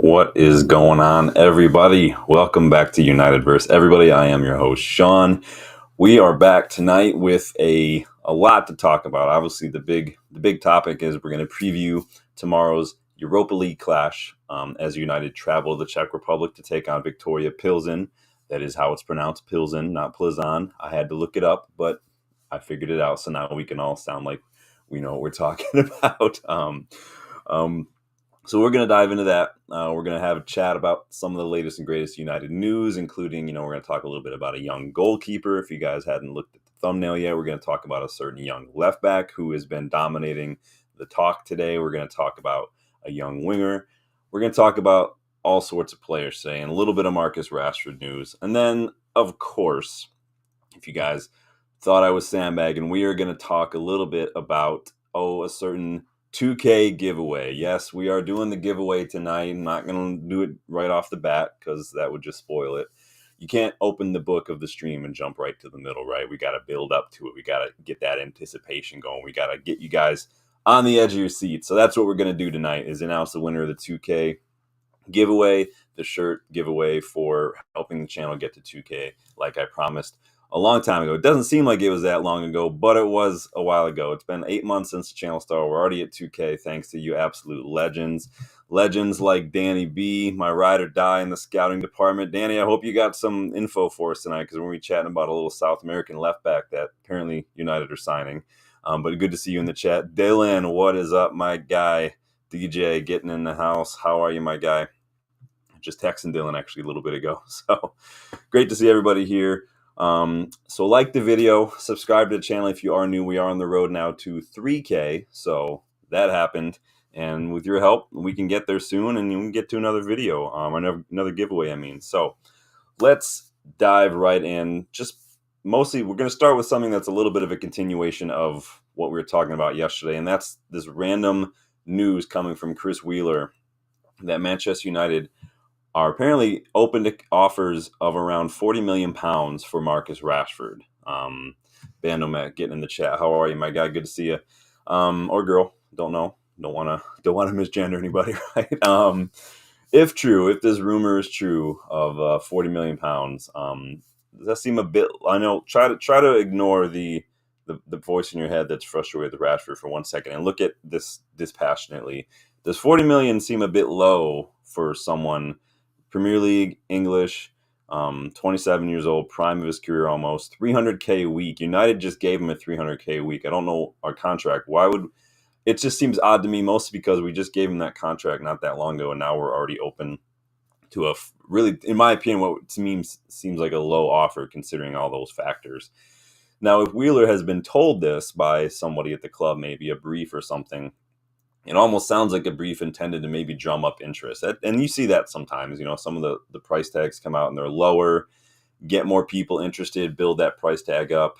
What is going on, everybody? Welcome back to Unitedverse. Everybody, I am your host, Sean. We are back tonight with a lot to talk about. Obviously, the big topic is we're going to preview tomorrow's Europa League clash as United travel to the Czech Republic to take on Viktoria Plzen. That is how it's pronounced, Plzen, not Plzen. I had to look it up, but I figured it out, so now we can all sound like we know what we're talking about. So we're going to dive into that. We're going to have a chat about some of the latest and greatest United news, including, we're going to talk a little bit about a young goalkeeper. If you guys hadn't looked at the thumbnail yet, we're going to talk about a certain young left back who has been dominating the talk today. We're going to talk about a young winger. We're going to talk about all sorts of players today and a little bit of Marcus Rashford news. And then, of course, if you guys thought I was sandbagging, we are going to talk a little bit about, a certain 2K giveaway. Yes, we are doing the giveaway tonight. I'm not going to do it right off the bat because that would just spoil it. You can't open the book of the stream and jump right to the middle, right? We got to build up to it. We got to get that anticipation going. We got to get you guys on the edge of your seat. So that's what we're going to do tonight, is announce the winner of the 2K giveaway, the shirt giveaway for helping the channel get to 2K, like I promised a long time ago. It doesn't seem like it was that long ago, but it was a while ago. It's been 8 months since the channel started. We're already at 2K, thanks to you absolute legends. Legends like Danny B, my ride or die in the scouting department. Danny, I hope you got some info for us tonight, because we're going to be chatting about a little South American left back that apparently United are signing. But good to see you in the chat. Dylan, what is up, my guy? DJ getting in the house. How are you, my guy? Just texting Dylan actually a little bit ago. So great to see everybody here. So like the video, subscribe to the channel if you are new. We are on the road now to 3K. So that happened. And with your help, we can get there soon and we can get to another video, another giveaway, I mean. So let's dive right in. Just mostly, we're going to start with something that's a little bit of a continuation of what we were talking about yesterday. And that's this random news coming from Chris Wheeler that Manchester United are apparently open to offers of around £40 million for Marcus Rashford. Bandomat getting in the chat. How are you, my guy? Good to see you. Or girl. Don't know. Don't want to misgender anybody, right? If true, if this rumor is true of £40 million, does that seem a bit? I know. Try to ignore the voice in your head that's frustrated with Rashford for 1 second and look at this dispassionately. Does $40 million seem a bit low for someone? Premier League, English, 27 years old, prime of his career almost, $300K a week. United just gave him a $300K a week. I don't know our contract. Why would it just seems odd to me, mostly because we just gave him that contract not that long ago, and now we're already open to a really, in my opinion, what to me seems like a low offer considering all those factors. Now, if Wheeler has been told this by somebody at the club, maybe a brief or something, it almost sounds like a brief intended to maybe drum up interest. And you see that sometimes, some of the price tags come out and they're lower, get more people interested, build that price tag up.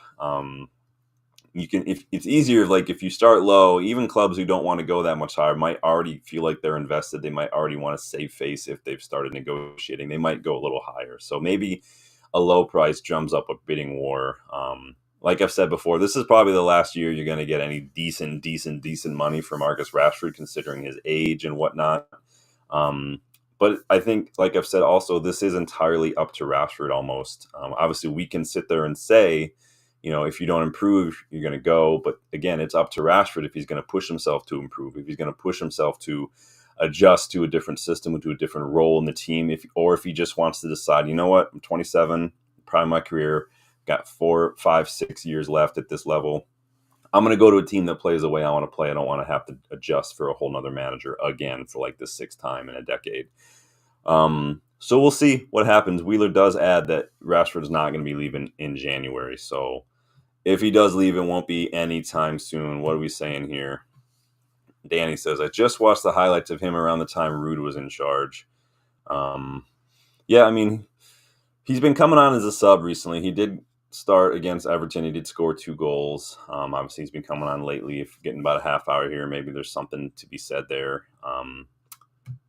You can, if it's easier, like if you start low, even clubs who don't want to go that much higher might already feel like they're invested. They might already want to save face if they've started negotiating. They might go a little higher. So maybe a low price drums up a bidding war. Like I've said before, this is probably the last year you're going to get any decent money for Marcus Rashford, considering his age and whatnot. But I think, like I've said, also, this is entirely up to Rashford almost. Obviously, we can sit there and say, if you don't improve, you're going to go. But again, it's up to Rashford if he's going to push himself to improve, if he's going to push himself to adjust to a different system, to a different role in the team, or if he just wants to decide, you know what, I'm 27, prime of my career, got 4, 5, 6 years left at this level. I'm going to go to a team that plays the way I want to play. I don't want to have to adjust for a whole nother manager again for like the 6th time in a decade. So we'll see what happens. Wheeler does add that Rashford's not going to be leaving in January. So if he does leave, it won't be anytime soon. What are we saying here? Danny says, I just watched the highlights of him around the time Rude was in charge. Yeah, I mean, he's been coming on as a sub recently. He did start against Everton. He did score 2 goals. Obviously, he's been coming on lately. If getting about a half hour here, maybe there's something to be said there.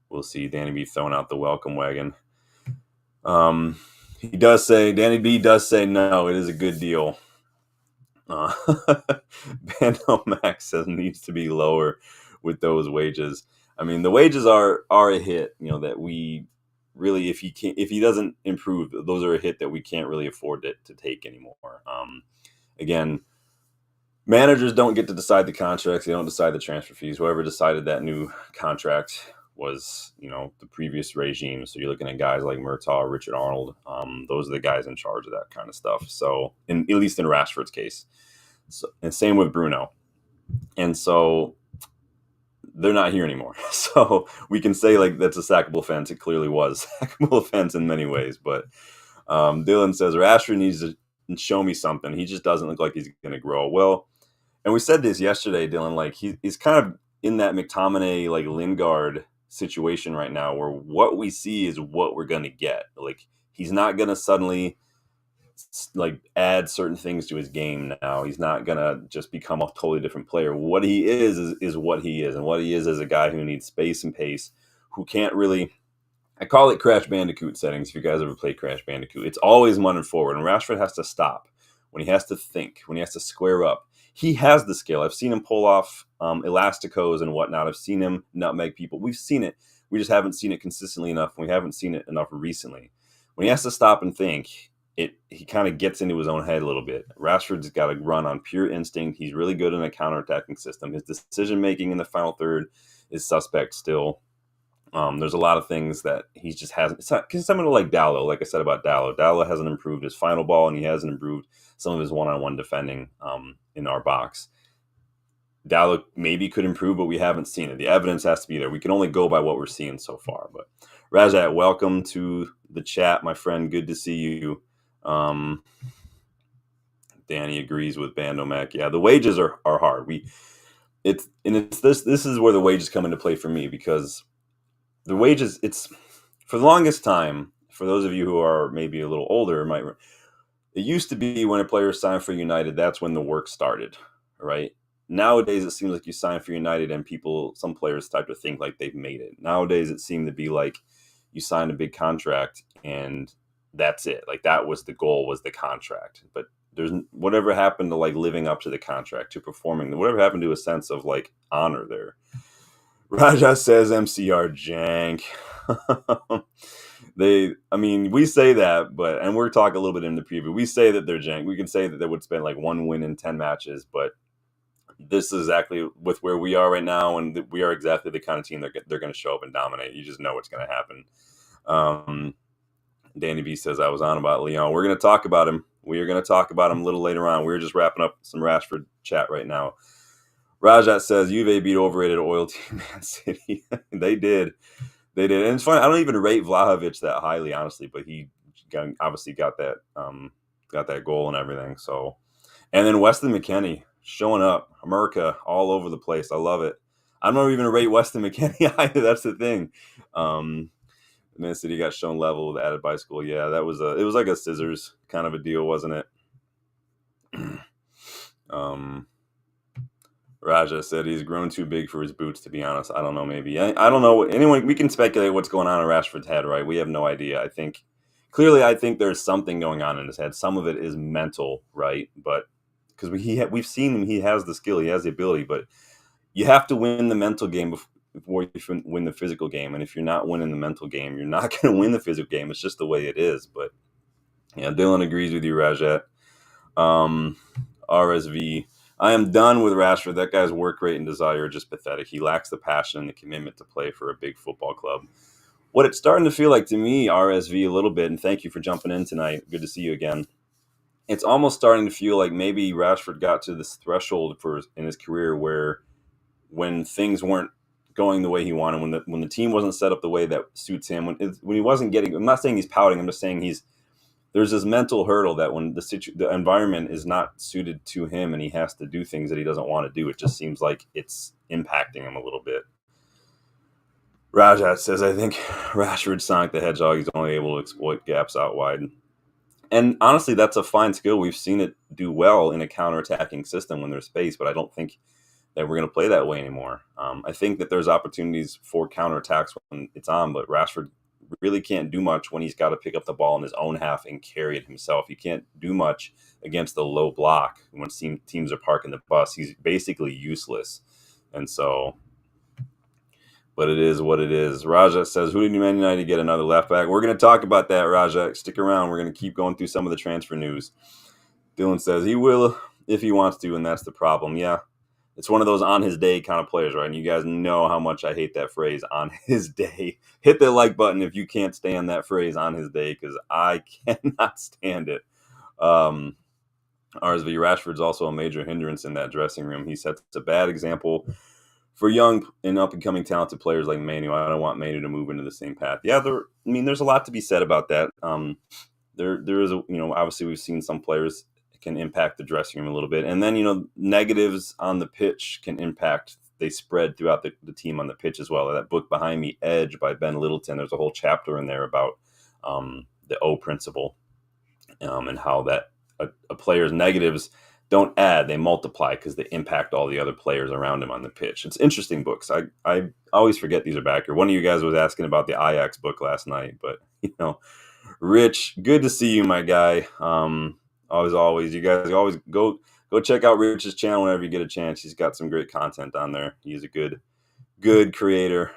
We'll see. Danny B throwing out the welcome wagon. He does say, Danny B does say, no, it is a good deal. Bando Max says needs to be lower with those wages. I mean, the wages are a hit. That we really, if he doesn't improve, those are a hit that we can't really afford to take anymore. Again, managers don't get to decide the contracts. They don't decide the transfer fees. Whoever decided that new contract was, the previous regime. So you're looking at guys like Murtaugh, Richard Arnold. Those are the guys in charge of that kind of stuff. So, at least in Rashford's case, and same with Bruno. And so they're not here anymore. So we can say like that's a sackable offense. It clearly was a sackable offense in many ways. But Dylan says Rashford needs to show me something. He just doesn't look like he's going to grow. Well, and we said this yesterday, Dylan, like he's kind of in that McTominay, like Lingard situation right now where what we see is what we're going to get. Like he's not going to suddenly like add certain things to his game now. He's not going to just become a totally different player. What he is what he is. And what he is a guy who needs space and pace, who can't really, I call it Crash Bandicoot settings. If you guys ever play Crash Bandicoot, it's always running forward. And Rashford has to stop when he has to think, when he has to square up. He has the skill. I've seen him pull off elasticos and whatnot. I've seen him nutmeg people. We've seen it. We just haven't seen it consistently enough. We haven't seen it enough recently. When he has to stop and think, he kind of gets into his own head a little bit. Rashford's got to run on pure instinct. He's really good in a counterattacking system. His decision-making in the final third is suspect still. There's a lot of things that he just hasn't. It's not similar to like Dallo. Like I said about Dallo, Dallo hasn't improved his final ball, and he hasn't improved some of his one-on-one defending in our box. Dallo maybe could improve, but we haven't seen it. The evidence has to be there. We can only go by what we're seeing so far. But Rajat, welcome to the chat, my friend. Good to see you. Danny agrees with Bandomac. Yeah, the wages are hard. This is where the wages come into play for me, because the wages, it's for the longest time, for those of you who are maybe a little older, it used to be when a player signed for United, that's when the work started, right? Nowadays, it seems like you sign for United and some players start to think like they've made it. Nowadays, it seemed to be like you signed a big contract and that's it. Like that was the goal, was the contract. But there's whatever happened to like living up to the contract, to performing, whatever happened to a sense of like honor there. Raja says MCR jank. We say that, and we're talking a little bit in the preview. We say that they're jank. We can say that they would spend like 1 win in 10 matches, but this is exactly with where we are right now, and we are exactly the kind of team they're going to show up and dominate. You just know what's going to happen. Danny B says I was on about Leon. We're going to talk about him. We are going to talk about him a little later on. We're just wrapping up some Rashford chat right now. Rajat says Juve beat overrated oil team Man City. They did. And it's funny. I don't even rate Vlahovic that highly, honestly, but he obviously got that goal and everything. So, and then Weston McKennie showing up, America all over the place. I love it. I'm not even rate Weston McKennie either. That's the thing. Man City got shown level with added bicycle. Yeah, it was like a scissors kind of a deal, wasn't it? Raja said he's grown too big for his boots, to be honest. I don't know, maybe. I don't know. Anyone, we can speculate what's going on in Rashford's head, right? We have no idea. I think there's something going on in his head. Some of it is mental, right? But because we've seen him, he has the skill, he has the ability, but you have to win the mental game before you win the physical game. And if you're not winning the mental game, you're not going to win the physical game. It's just the way it is. But yeah, Dylan agrees with you, Rajat. RSV. I am done with Rashford. That guy's work rate and desire are just pathetic. He lacks the passion and the commitment to play for a big football club. What it's starting to feel like to me, RSV, a little bit, and thank you for jumping in tonight. Good to see you again. It's almost starting to feel like maybe Rashford got to this threshold in his career where when things weren't going the way he wanted, when the team wasn't set up the way that suits him, when he wasn't getting, I'm not saying he's pouting, I'm just saying there's this mental hurdle that when the environment is not suited to him and he has to do things that he doesn't want to do, it just seems like it's impacting him a little bit. Rajat says, I think Rashford, Sonic the Hedgehog, he's only able to exploit gaps out wide. And honestly, that's a fine skill. We've seen it do well in a counterattacking system when there's space, but I don't think that we're going to play that way anymore. I think that there's opportunities for counterattacks when it's on, but Rashford really can't do much when he's got to pick up the ball in his own half and carry it himself. He can't do much against the low block when teams are parking the bus. He's basically useless. And so But it is what it is. Raja says, who did Man United get another left back? We're going to talk about that, Raja. Stick around. We're going to keep going through some of the transfer news. Dylan says he will if he wants to, and that's the problem. Yeah, it's one of those on his day kind of players, right? And you guys know how much I hate that phrase, on his day. Hit the like button if you can't stand that phrase, on his day, because I cannot stand it. RSV, Rashford's also a major hindrance in that dressing room. He sets a bad example for young and up-and-coming talented players like Manu. I don't want Manu to move into the same path. Yeah, there's a lot to be said about that. There is obviously we've seen some players can impact the dressing room a little bit, and then negatives on the pitch can impact. They spread throughout the team on the pitch as well. That book behind me, Edge by Ben Littleton, there's a whole chapter in there about the O principle, and how that a player's negatives don't add, they multiply because they impact all the other players around him on the pitch. It's interesting books. I always forget these are back here. One of you guys was asking about the Ajax book last night, but Rich, good to see you, my guy. Always, you guys always go check out Rich's channel whenever you get a chance. He's got some great content on there. He's a good creator.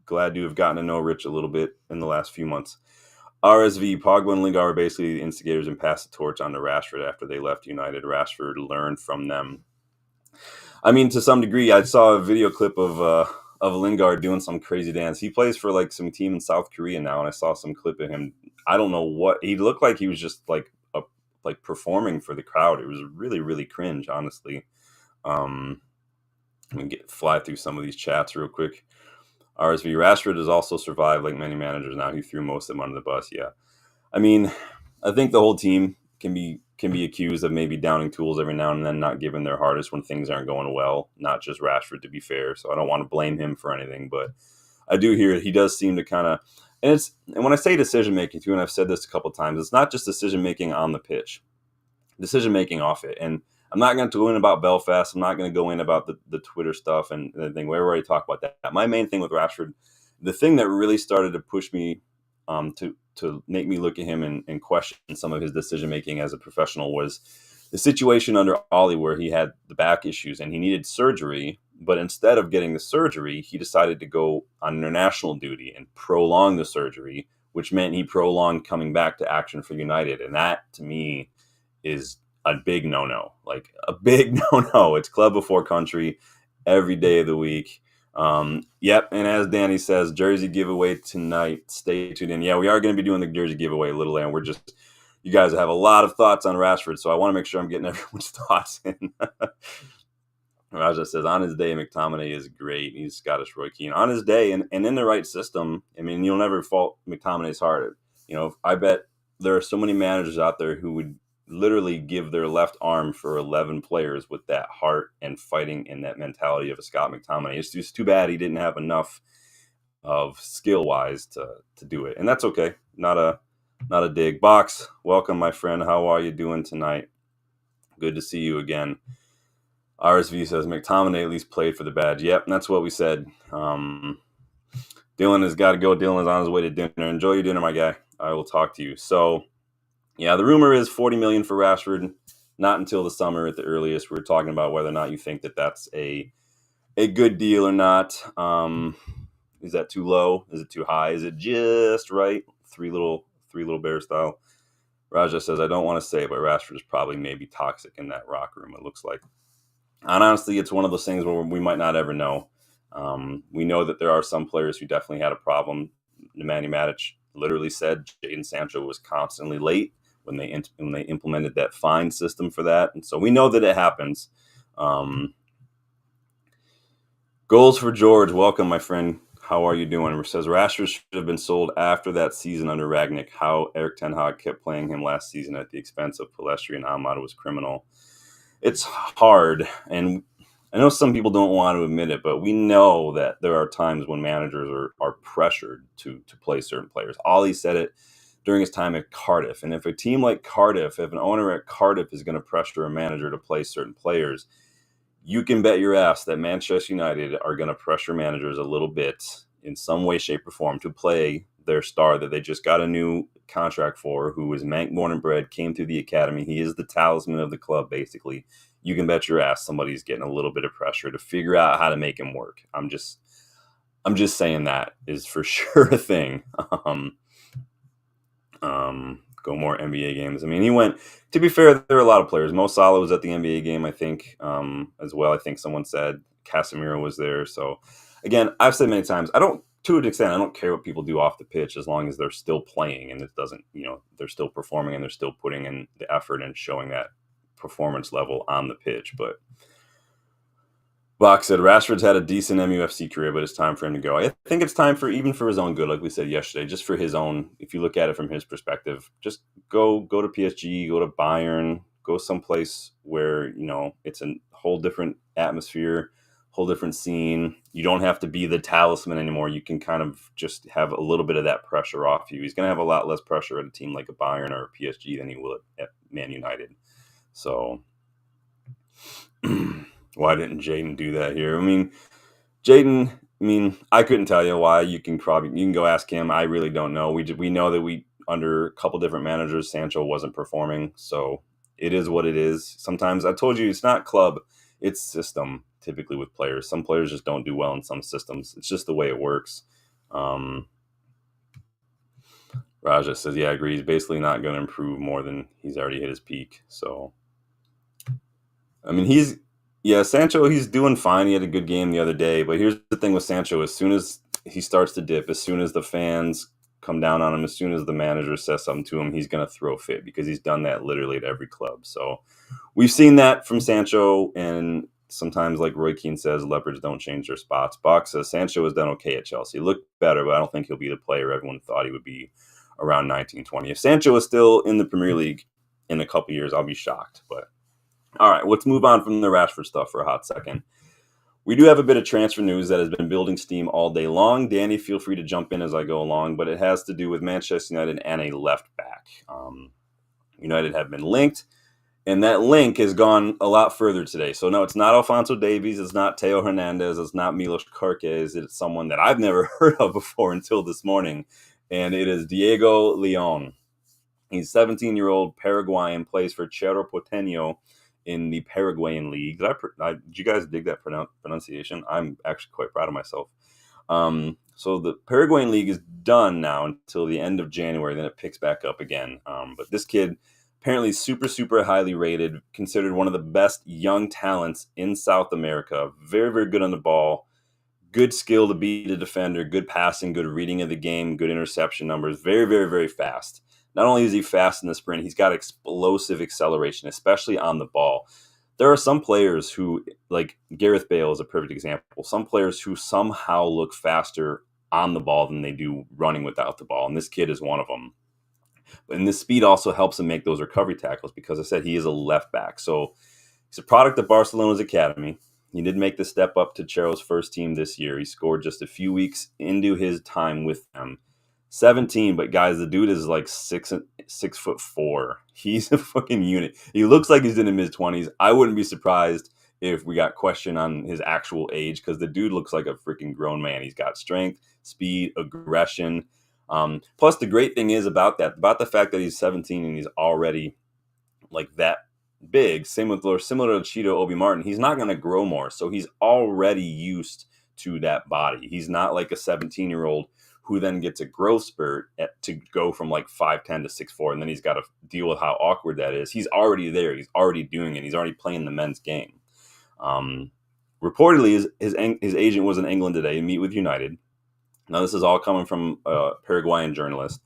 Glad to have gotten to know Rich a little bit in the last few months. RSV, Pogba and Lingard were basically the instigators and passed the torch on to Rashford after they left United. Rashford learned from them. I mean, to some degree, I saw a video clip of Lingard doing some crazy dance. He plays for like some team in South Korea now, and I saw some clip of him. I don't know what he looked like. He was just like performing for the crowd. It was really, really cringe, honestly. Let me fly through some of these chats real quick. RSV, Rashford has also survived like many managers now. He threw most of them under the bus. Yeah. I mean, I think the whole team can be accused of maybe downing tools every now and then, not giving their hardest when things aren't going well. Not just Rashford, to be fair. So I don't want to blame him for anything, but I do hear he does seem to kind of, and when I say decision making too, and I've said this a couple of times, it's not just decision making on the pitch, decision making off it. And I'm not going to go in about Belfast. I'm not going to go in about the Twitter stuff and everything. We already talked about that. My main thing with Rashford, the thing that really started to push me to make me look at him and question some of his decision making as a professional, was the situation under Ollie where he had the back issues and he needed surgery. But instead of getting the surgery, he decided to go on international duty and prolong the surgery, which meant he prolonged coming back to action for United. And that, to me, is a big no-no, like a big no-no. It's club before country every day of the week. Yep. And as Danny says, jersey giveaway tonight. Stay tuned in. Yeah, we are going to be doing the jersey giveaway a little later. You guys have a lot of thoughts on Rashford, so I want to make sure I'm getting everyone's thoughts in. Raja says, on his day, McTominay is great. He's Scottish Roy Keane. On his day and in the right system, I mean, you'll never fault McTominay's heart. I bet there are so many managers out there who would literally give their left arm for 11 players with that heart and fighting and that mentality of a Scott McTominay. It's just too bad he didn't have enough of skill-wise to do it. And that's okay. Not a dig. Box, welcome, my friend. How are you doing tonight? Good to see you again. RSV says, McTominay at least played for the badge. Yep, that's what we said. Dylan has got to go. Dylan is on his way to dinner. Enjoy your dinner, my guy. I will talk to you. So, yeah, the rumor is $40 million for Rashford. Not until the summer at the earliest. We're talking about whether or not you think that that's a good deal or not. Is that too low? Is it too high? Is it just right? Three little bear style. Raja says, I don't want to say, but Rashford is probably maybe toxic in that rock room, it looks like. And honestly, it's one of those things where we might not ever know. We know that there are some players who definitely had a problem. Nemanja Matic literally said Jadon Sancho was constantly late when they implemented that fine system for that. And so we know that it happens. Goals for George. Welcome, my friend. How are you doing? It says Rashford should have been sold after that season under Ragnick. How Erik ten Hag kept playing him last season at the expense of Pellistri and Ahmad was criminal. It's hard, and I know some people don't want to admit it, but we know that there are times when managers are pressured to play certain players. Ollie said it during his time at Cardiff, and if a team like Cardiff, if an owner at Cardiff is going to pressure a manager to play certain players, you can bet your ass that Manchester United are going to pressure managers a little bit in some way, shape, or form to play their star that they just got a new contract for, who was Manc born and bred, came through the academy. He is the talisman of the club, basically. You can bet your ass somebody's getting a little bit of pressure to figure out how to make him work. I'm I'm just saying that is for sure a thing. Go more NBA games. I mean, he went. To be fair, there are a lot of players. Mo Salah was at the NBA game, I think, as well. I think someone said Casemiro was there. So, again, I've said many times, I don't, to an extent, I don't care what people do off the pitch as long as they're still playing and it doesn't, they're still performing and they're still putting in the effort and showing that performance level on the pitch. But Bach said Rashford's had a decent MUFC career, but it's time for him to go. I think it's time for, even for his own good, like we said yesterday, just for his own. If you look at it from his perspective, just go to PSG, go to Bayern, go someplace where it's a whole different atmosphere, whole different scene. You don't have to be the talisman anymore. You can kind of just have a little bit of that pressure off you. He's going to have a lot less pressure at a team like a Bayern or a PSG than he will at Man United. So. Why didn't Jaden do that here? I mean, Jaden, I couldn't tell you why. You can go ask him. I really don't know. We know that under a couple different managers, Sancho wasn't performing. So it is what it is. Sometimes I told you it's not club, it's system. Typically with players, some players just don't do well in some systems. It's just the way it works. Raja says, yeah, I agree. He's basically not going to improve more than he's already hit his peak. So, I mean, Sancho, he's doing fine. He had a good game the other day. But here's the thing with Sancho. As soon as he starts to dip, as soon as the fans come down on him, as soon as the manager says something to him, he's going to throw a fit because he's done that literally at every club. So we've seen that from Sancho. And sometimes, like Roy Keane says, leopards don't change their spots. Bach says Sancho has done okay at Chelsea. He looked better, but I don't think he'll be the player everyone thought he would be around 1920. If Sancho is still in the Premier League in a couple years, I'll be shocked. But all right, let's move on from the Rashford stuff for a hot second. We do have a bit of transfer news that has been building steam all day long. Danny, feel free to jump in as I go along, but it has to do with Manchester United and a left back. United have been linked, and that link has gone a lot further today. So no, it's not Alphonso Davies, it's not Teo Hernandez, it's not Milos Kerkez, it's someone that I've never heard of before until this morning, and it is Diego Leon. He's 17-year-old Paraguayan, plays for Cerro Porteño in the Paraguayan League. Did you guys dig that pronunciation? I'm actually quite proud of myself. So the Paraguayan League is done now until the end of January. Then it picks back up again. But this kid, apparently super, super highly rated, considered one of the best young talents in South America. Very, very good on the ball. Good skill to beat a defender. Good passing. Good reading of the game. Good interception numbers. Very, very, very fast. Not only is he fast in the sprint, he's got explosive acceleration, especially on the ball. There are some players who, like Gareth Bale is a perfect example, some players who somehow look faster on the ball than they do running without the ball, and this kid is one of them. And this speed also helps him make those recovery tackles because I said he is a left back. So he's a product of Barcelona's academy. He did make the step up to Chero's first team this year. He scored just a few weeks into his time with them. 17, but guys, the dude is like 6'4". He's a fucking unit. He looks like he's in the mid-20s. I wouldn't be surprised if we got question on his actual age because the dude looks like a freaking grown man. He's got strength, speed, aggression. Plus, the great thing is about the fact that he's 17 and he's already like that big, similar to Cheeto Obi Martin, he's not going to grow more. So he's already used to that body. He's not like a 17-year-old who then gets a growth spurt to go from like 5'10" to 6'4", and then he's got to deal with how awkward that is. He's already there. He's already doing it. He's already playing the men's game. Reportedly, his agent was in England today to meet with United. Now, this is all coming from a Paraguayan journalist.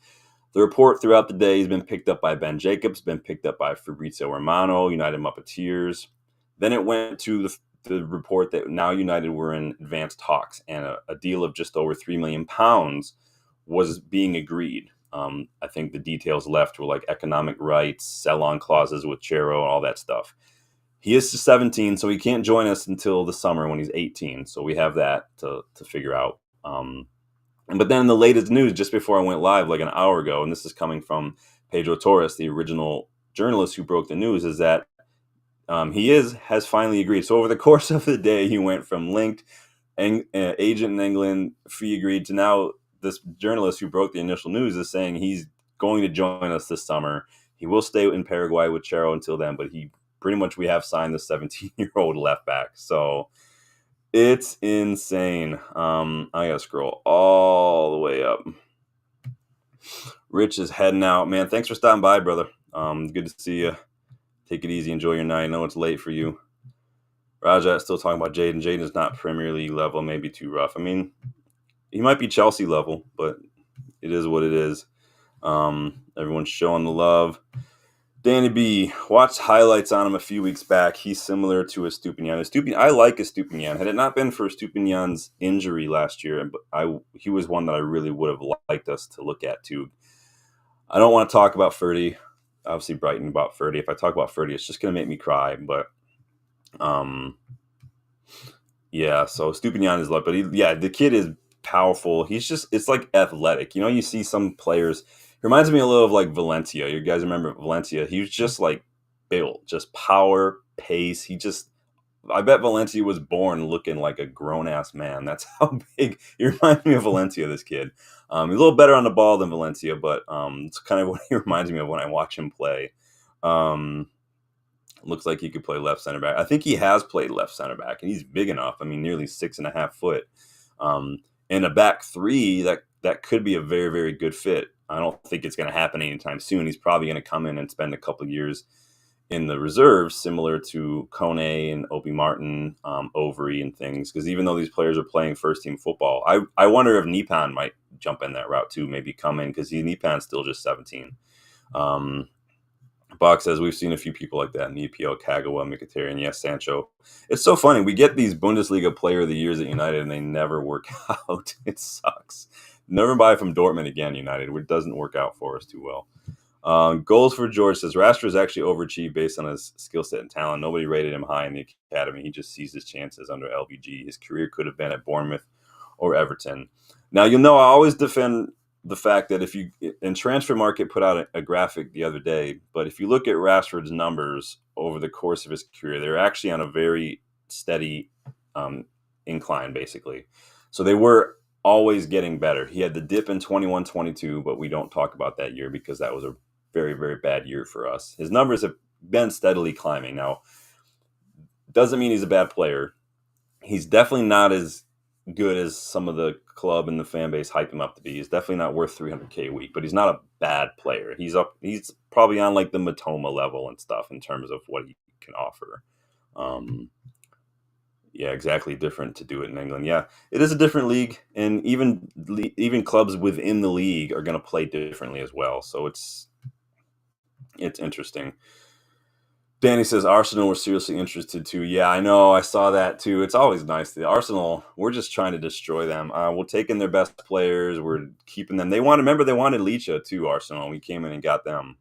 The report throughout the day has been picked up by Ben Jacobs, been picked up by Fabrizio Romano, United Muppeteers. Then it went to the report that now United were in advanced talks and a deal of just over £3 million was being agreed. I think the details left were like economic rights, sell-on clauses with Chero, and all that stuff. He is 17, so he can't join us until the summer when he's 18. So we have that to figure out. But then the latest news, just before I went live, like an hour ago, and this is coming from Pedro Torres, the original journalist who broke the news, is that he has finally agreed. So over the course of the day, he went from linked, agent in England, fee agreed, to now this journalist who broke the initial news is saying he's going to join us this summer. He will stay in Paraguay with Chero until then, but we have signed the 17-year-old left back. So It's insane. I gotta scroll all the way up. Rich is heading out, man. Thanks for stopping by, brother. Good to see you. Take it easy. Enjoy your night. I know it's late for you. Raja still talking about Jaden. Jaden is not Premier League level, maybe too rough. I mean, he might be Chelsea level, but it is what it is. Everyone's showing the love. Danny B, watched highlights on him a few weeks back. He's similar to Estupinian. I like Estupinian. Had it not been for Estupinian's injury last year, he was one that I really would have liked us to look at too. I don't want to talk about Ferdy. Obviously, Brighton about Ferdy. If I talk about Ferdy, it's just going to make me cry. But, yeah. So Estupinian is like, but the kid is powerful. It's like athletic. You know, you see some players. It reminds me a little of like Valencia. You guys remember Valencia? He was just like built, just power, pace. I bet Valencia was born looking like a grown ass man. That's how big. He reminds me of Valencia, this kid. He's a little better on the ball than Valencia, but it's kind of what he reminds me of when I watch him play. Looks like he could play left center back. I think he has played left center back, and he's big enough. I mean, nearly 6.5 foot. In a back three, that could be a very, very good fit. I don't think it's going to happen anytime soon. He's probably going to come in and spend a couple of years in the reserves, similar to Kone and Obi Martin, Overy and things. Because even though these players are playing first team football, I wonder if Nipan might jump in that route too, maybe come in, because Nipan's still just 17. Bach says we've seen a few people like that in the EPL, Kagawa, Mkhitaryan, yes, Sancho. It's so funny. We get these Bundesliga player of the years at United and they never work out. It sucks. Never buy from Dortmund again, United. It doesn't work out for us too well. Goals for George says Rashford is actually overachieved based on his skill set and talent. Nobody rated him high in the academy. He just sees his chances under LVG. His career could have been at Bournemouth or Everton. Now, I always defend the fact that if you in Transfer Market put out a graphic the other day, but if you look at Rashford's numbers over the course of his career, they're actually on a very steady incline, basically. So they were always getting better. He had the dip in 21-22, but we don't talk about that year because that was a very, very bad year for us. His numbers have been steadily climbing. Now, doesn't mean he's a bad player. He's definitely not as good as some of the club and the fan base hype him up to be. He's definitely not worth $300K a week, but he's not a bad player. He's probably on like the Matoma level and stuff in terms of what he can offer. Yeah, exactly. Different to do it in England. Yeah, it is a different league, and even clubs within the league are going to play differently as well. So it's interesting. Danny says Arsenal were seriously interested too. Yeah, I know. I saw that too. It's always nice. The Arsenal, we're just trying to destroy them. We're taking their best players. We're keeping them. They wanted Licha too, Arsenal. We came in and got him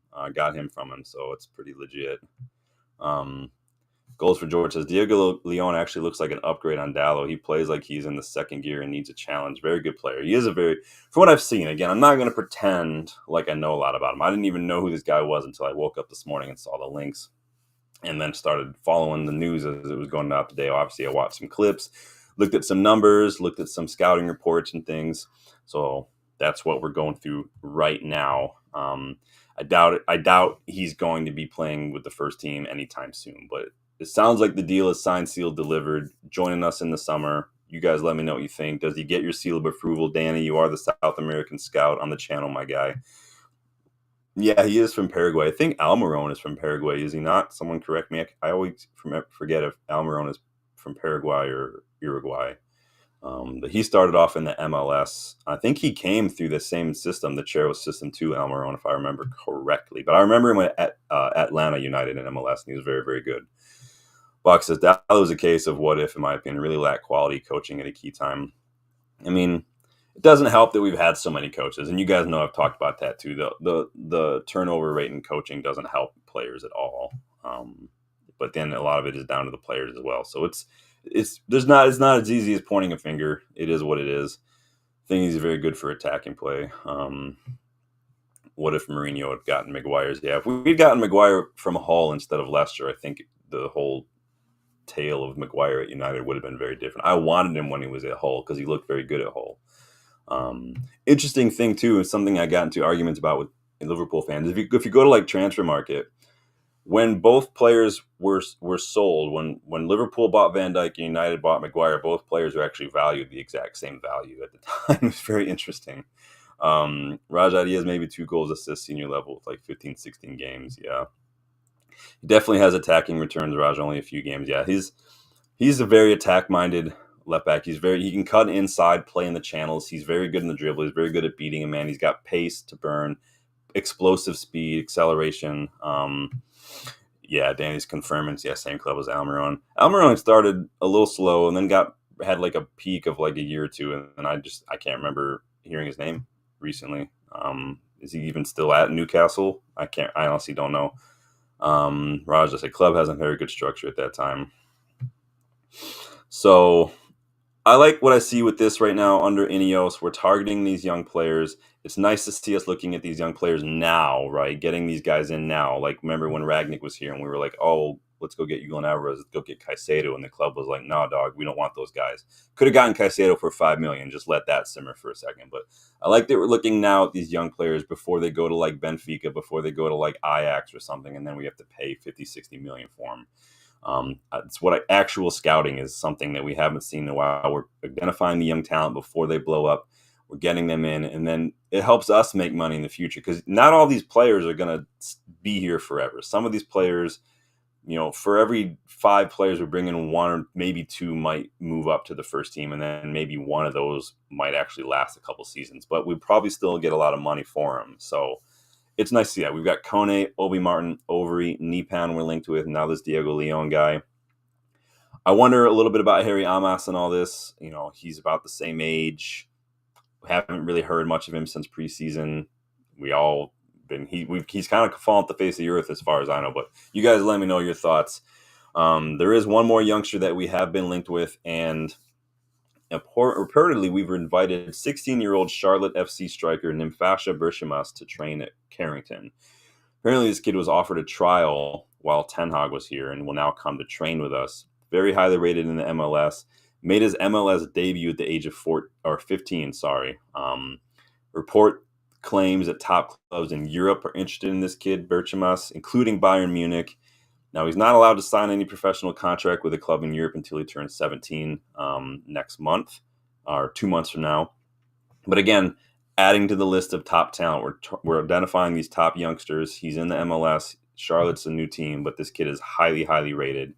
from him. So it's pretty legit. Goals for George says Diego Leon actually looks like an upgrade on Dallo. He plays like he's in the second gear and needs a challenge. Very good player. He is from what I've seen, again, I'm not going to pretend like I know a lot about him. I didn't even know who this guy was until I woke up this morning and saw the links. And then started following the news as it was going out today. Obviously, I watched some clips, looked at some numbers, looked at some scouting reports and things. So that's what we're going through right now. I doubt he's going to be playing with the first team anytime soon. But it sounds like the deal is signed, sealed, delivered. Joining us in the summer. You guys let me know what you think. Does he get your seal of approval? Danny, you are the South American scout on the channel, my guy. Yeah, he is from Paraguay. I think Almiron is from Paraguay. Is he not? Someone correct me. I always forget if Almiron is from Paraguay or Uruguay. But he started off in the MLS. I think he came through the same system, the Chero system too, Almiron, if I remember correctly. But I remember him at Atlanta United in MLS, and he was very, very good. Buck says that was a case of what if, in my opinion, really lacked quality coaching at a key time. I mean, it doesn't help that we've had so many coaches, and you guys know I've talked about that too. The turnover rate in coaching doesn't help players at all. But then a lot of it is down to the players as well. So it's not as easy as pointing a finger. It is what it is. I think he's very good for attacking play. What if Mourinho had gotten Maguire's? Yeah, if we'd gotten Maguire from Hull instead of Leicester, I think the whole tale of Maguire at United would have been very different. I wanted him when he was at Hull because he looked very good at Hull. Interesting thing too is something I got into arguments about with Liverpool fans. If you go to like Transfer Market, when both players were sold, when Liverpool bought Van Dijk and United bought Maguire, both players were actually valued the exact same value at the time. It's very interesting. Raja Diaz maybe 2 goals, assists, senior level with like 15, 16 games. Yeah, he definitely has attacking returns. Raja only a few games. Yeah, he's a very attack minded left back. He can cut inside, play in the channels. He's very good in the dribble. He's very good at beating a man. He's got pace to burn, explosive speed, acceleration. Yeah, Danny's confirmance. Yeah, same club as Almiron. Almiron started a little slow and then had like a peak of like a year or two, and I can't remember hearing his name recently. Is he even still at Newcastle? I honestly don't know. Raj said club hasn't very good structure at that time. So I like what I see with this right now under Ineos. We're targeting these young players. It's nice to see us looking at these young players now, right? Getting these guys in now. Like, remember when Ragnick was here and we were like, oh, let's go get Julian Alvarez, let's go get Caicedo. And the club was like, no, dog, we don't want those guys. Could have gotten Caicedo for $5 million. Just let that simmer for a second. But I like that we're looking now at these young players before they go to like Benfica, before they go to like Ajax or something, and then we have to pay 50, 60 million for them. It's what actual scouting is, something that we haven't seen in a while. We're identifying the young talent before they blow up. We're getting them in, and then it helps us make money in the future because not all these players are going to be here forever. Some of these players, for every 5 players we bring in, 1 or maybe 2 might move up to the first team, and then maybe one of those might actually last a couple seasons. But we probably still get a lot of money for them. So it's nice to see that. We've got Kone, Obi Martin, Overy, Nipan we're linked with, now this Diego Leon guy. I wonder a little bit about Harry Amas and all this. He's about the same age. We haven't really heard much of him since preseason. He's kind of fallen off the face of the earth as far as I know, but you guys let me know your thoughts. There is one more youngster that we have been linked with, and reportedly we've invited 16-year-old Charlotte FC striker Nimfasha Bershamas to train at Carrington. Apparently this kid was offered a trial while Ten Hag was here and will now come to train with us. Very highly rated in the MLS. Made his MLS debut at the age of 15. Report claims that top clubs in Europe are interested in this kid, Berchamas, including Bayern Munich. Now, he's not allowed to sign any professional contract with a club in Europe until he turns 17 next month, or 2 months from now. But again, adding to the list of top talent, we're identifying these top youngsters. He's in the MLS. Charlotte's a new team, but this kid is highly, highly rated.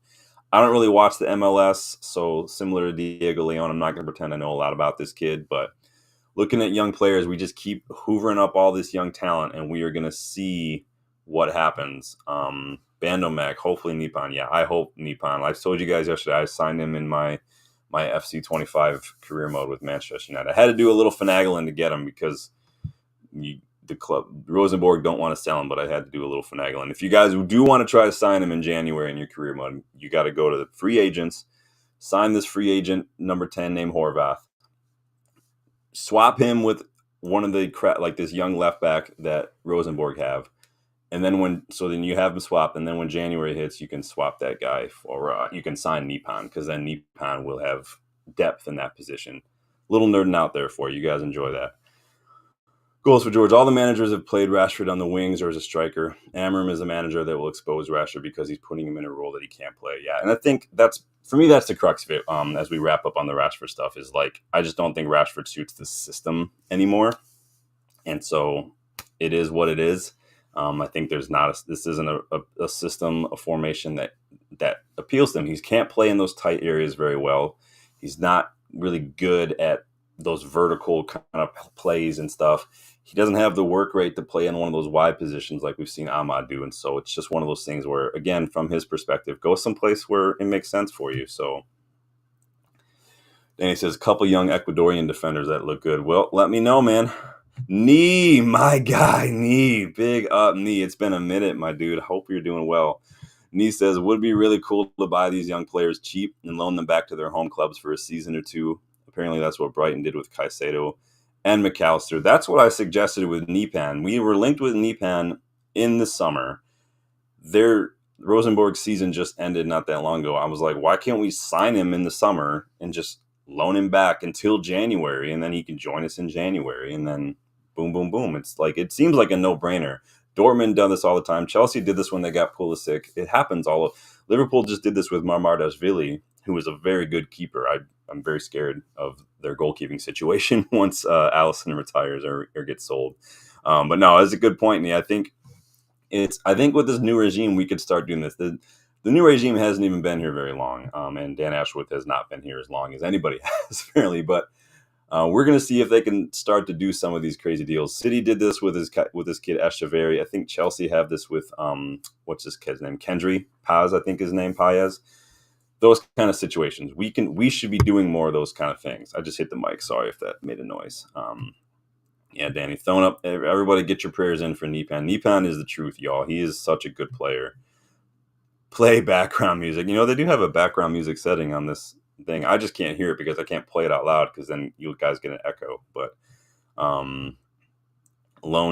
I don't really watch the MLS, so similar to Diego Leon, I'm not going to pretend I know a lot about this kid, but looking at young players, we just keep hoovering up all this young talent, and we are going to see what happens. Bandomek, hopefully Nipan. Yeah, I hope Nipan. I told you guys yesterday I signed him in my FC25 career mode with Manchester United. I had to do a little finagling to get him because the club, Rosenborg, don't want to sell him, but I had to do a little finagling. If you guys do want to try to sign him in January in your career mode, you got to go to the free agents, sign this free agent number 10 named Horvath, swap him with one of this young left back that Rosenborg have, and then then you have him swapped, and then when January hits, you can swap that guy for you can sign Nipan, because then Nipan will have depth in that position. Little nerding out there for you. You guys enjoy that. Goals for George. All the managers have played Rashford on the wings or as a striker. Amorim is a manager that will expose Rashford because he's putting him in a role that he can't play. Yeah, and I think that's the crux of it. As we wrap up on the Rashford stuff, is like I just don't think Rashford suits the system anymore, and so it is what it is. I think this isn't a system, a formation that appeals to him. He can't play in those tight areas very well. He's not really good at those vertical kind of plays and stuff. He doesn't have the work rate to play in one of those wide positions like we've seen Ahmad do. And so it's just one of those things where, again, from his perspective, go someplace where it makes sense for you. So Danny says, a couple young Ecuadorian defenders that look good. Well, let me know, man. Nee, my guy, Nee. Big up, Nee. It's been a minute, my dude. I hope you're doing well. Nee says, would be really cool to buy these young players cheap and loan them back to their home clubs for a season or two. Apparently that's what Brighton did with Caicedo and McAllister. That's what I suggested with Nipan. We were linked with Nipan in the summer. Their Rosenborg season just ended not that long ago. I was like, why can't we sign him in the summer and just loan him back until January, and then he can join us in January, and then boom, boom, boom. It's like, it seems like a no-brainer. Dortmund done this all the time. Chelsea did this when they got Pulisic. It happens all of Liverpool just did this with Marmardashvili, who is a very good keeper. I'm very scared of their goalkeeping situation once Allison retires or gets sold. But no, it's a good point. And I think with this new regime, we could start doing this. The new regime hasn't even been here very long, and Dan Ashworth has not been here as long as anybody has, apparently. But we're going to see if they can start to do some of these crazy deals. City did this with his kid Echeverry. I think Chelsea have this with what's this kid's name? Kendry Paz, I think his name, Paez. Those kind of situations. We should be doing more of those kind of things. I just hit the mic. Sorry if that made a noise. Yeah, Danny, throwing up. Everybody, get your prayers in for Nipan. Nipan is the truth, y'all. He is such a good player. Play background music. You know, they do have a background music setting on this thing. I just can't hear it because I can't play it out loud because then you guys get an echo. But loan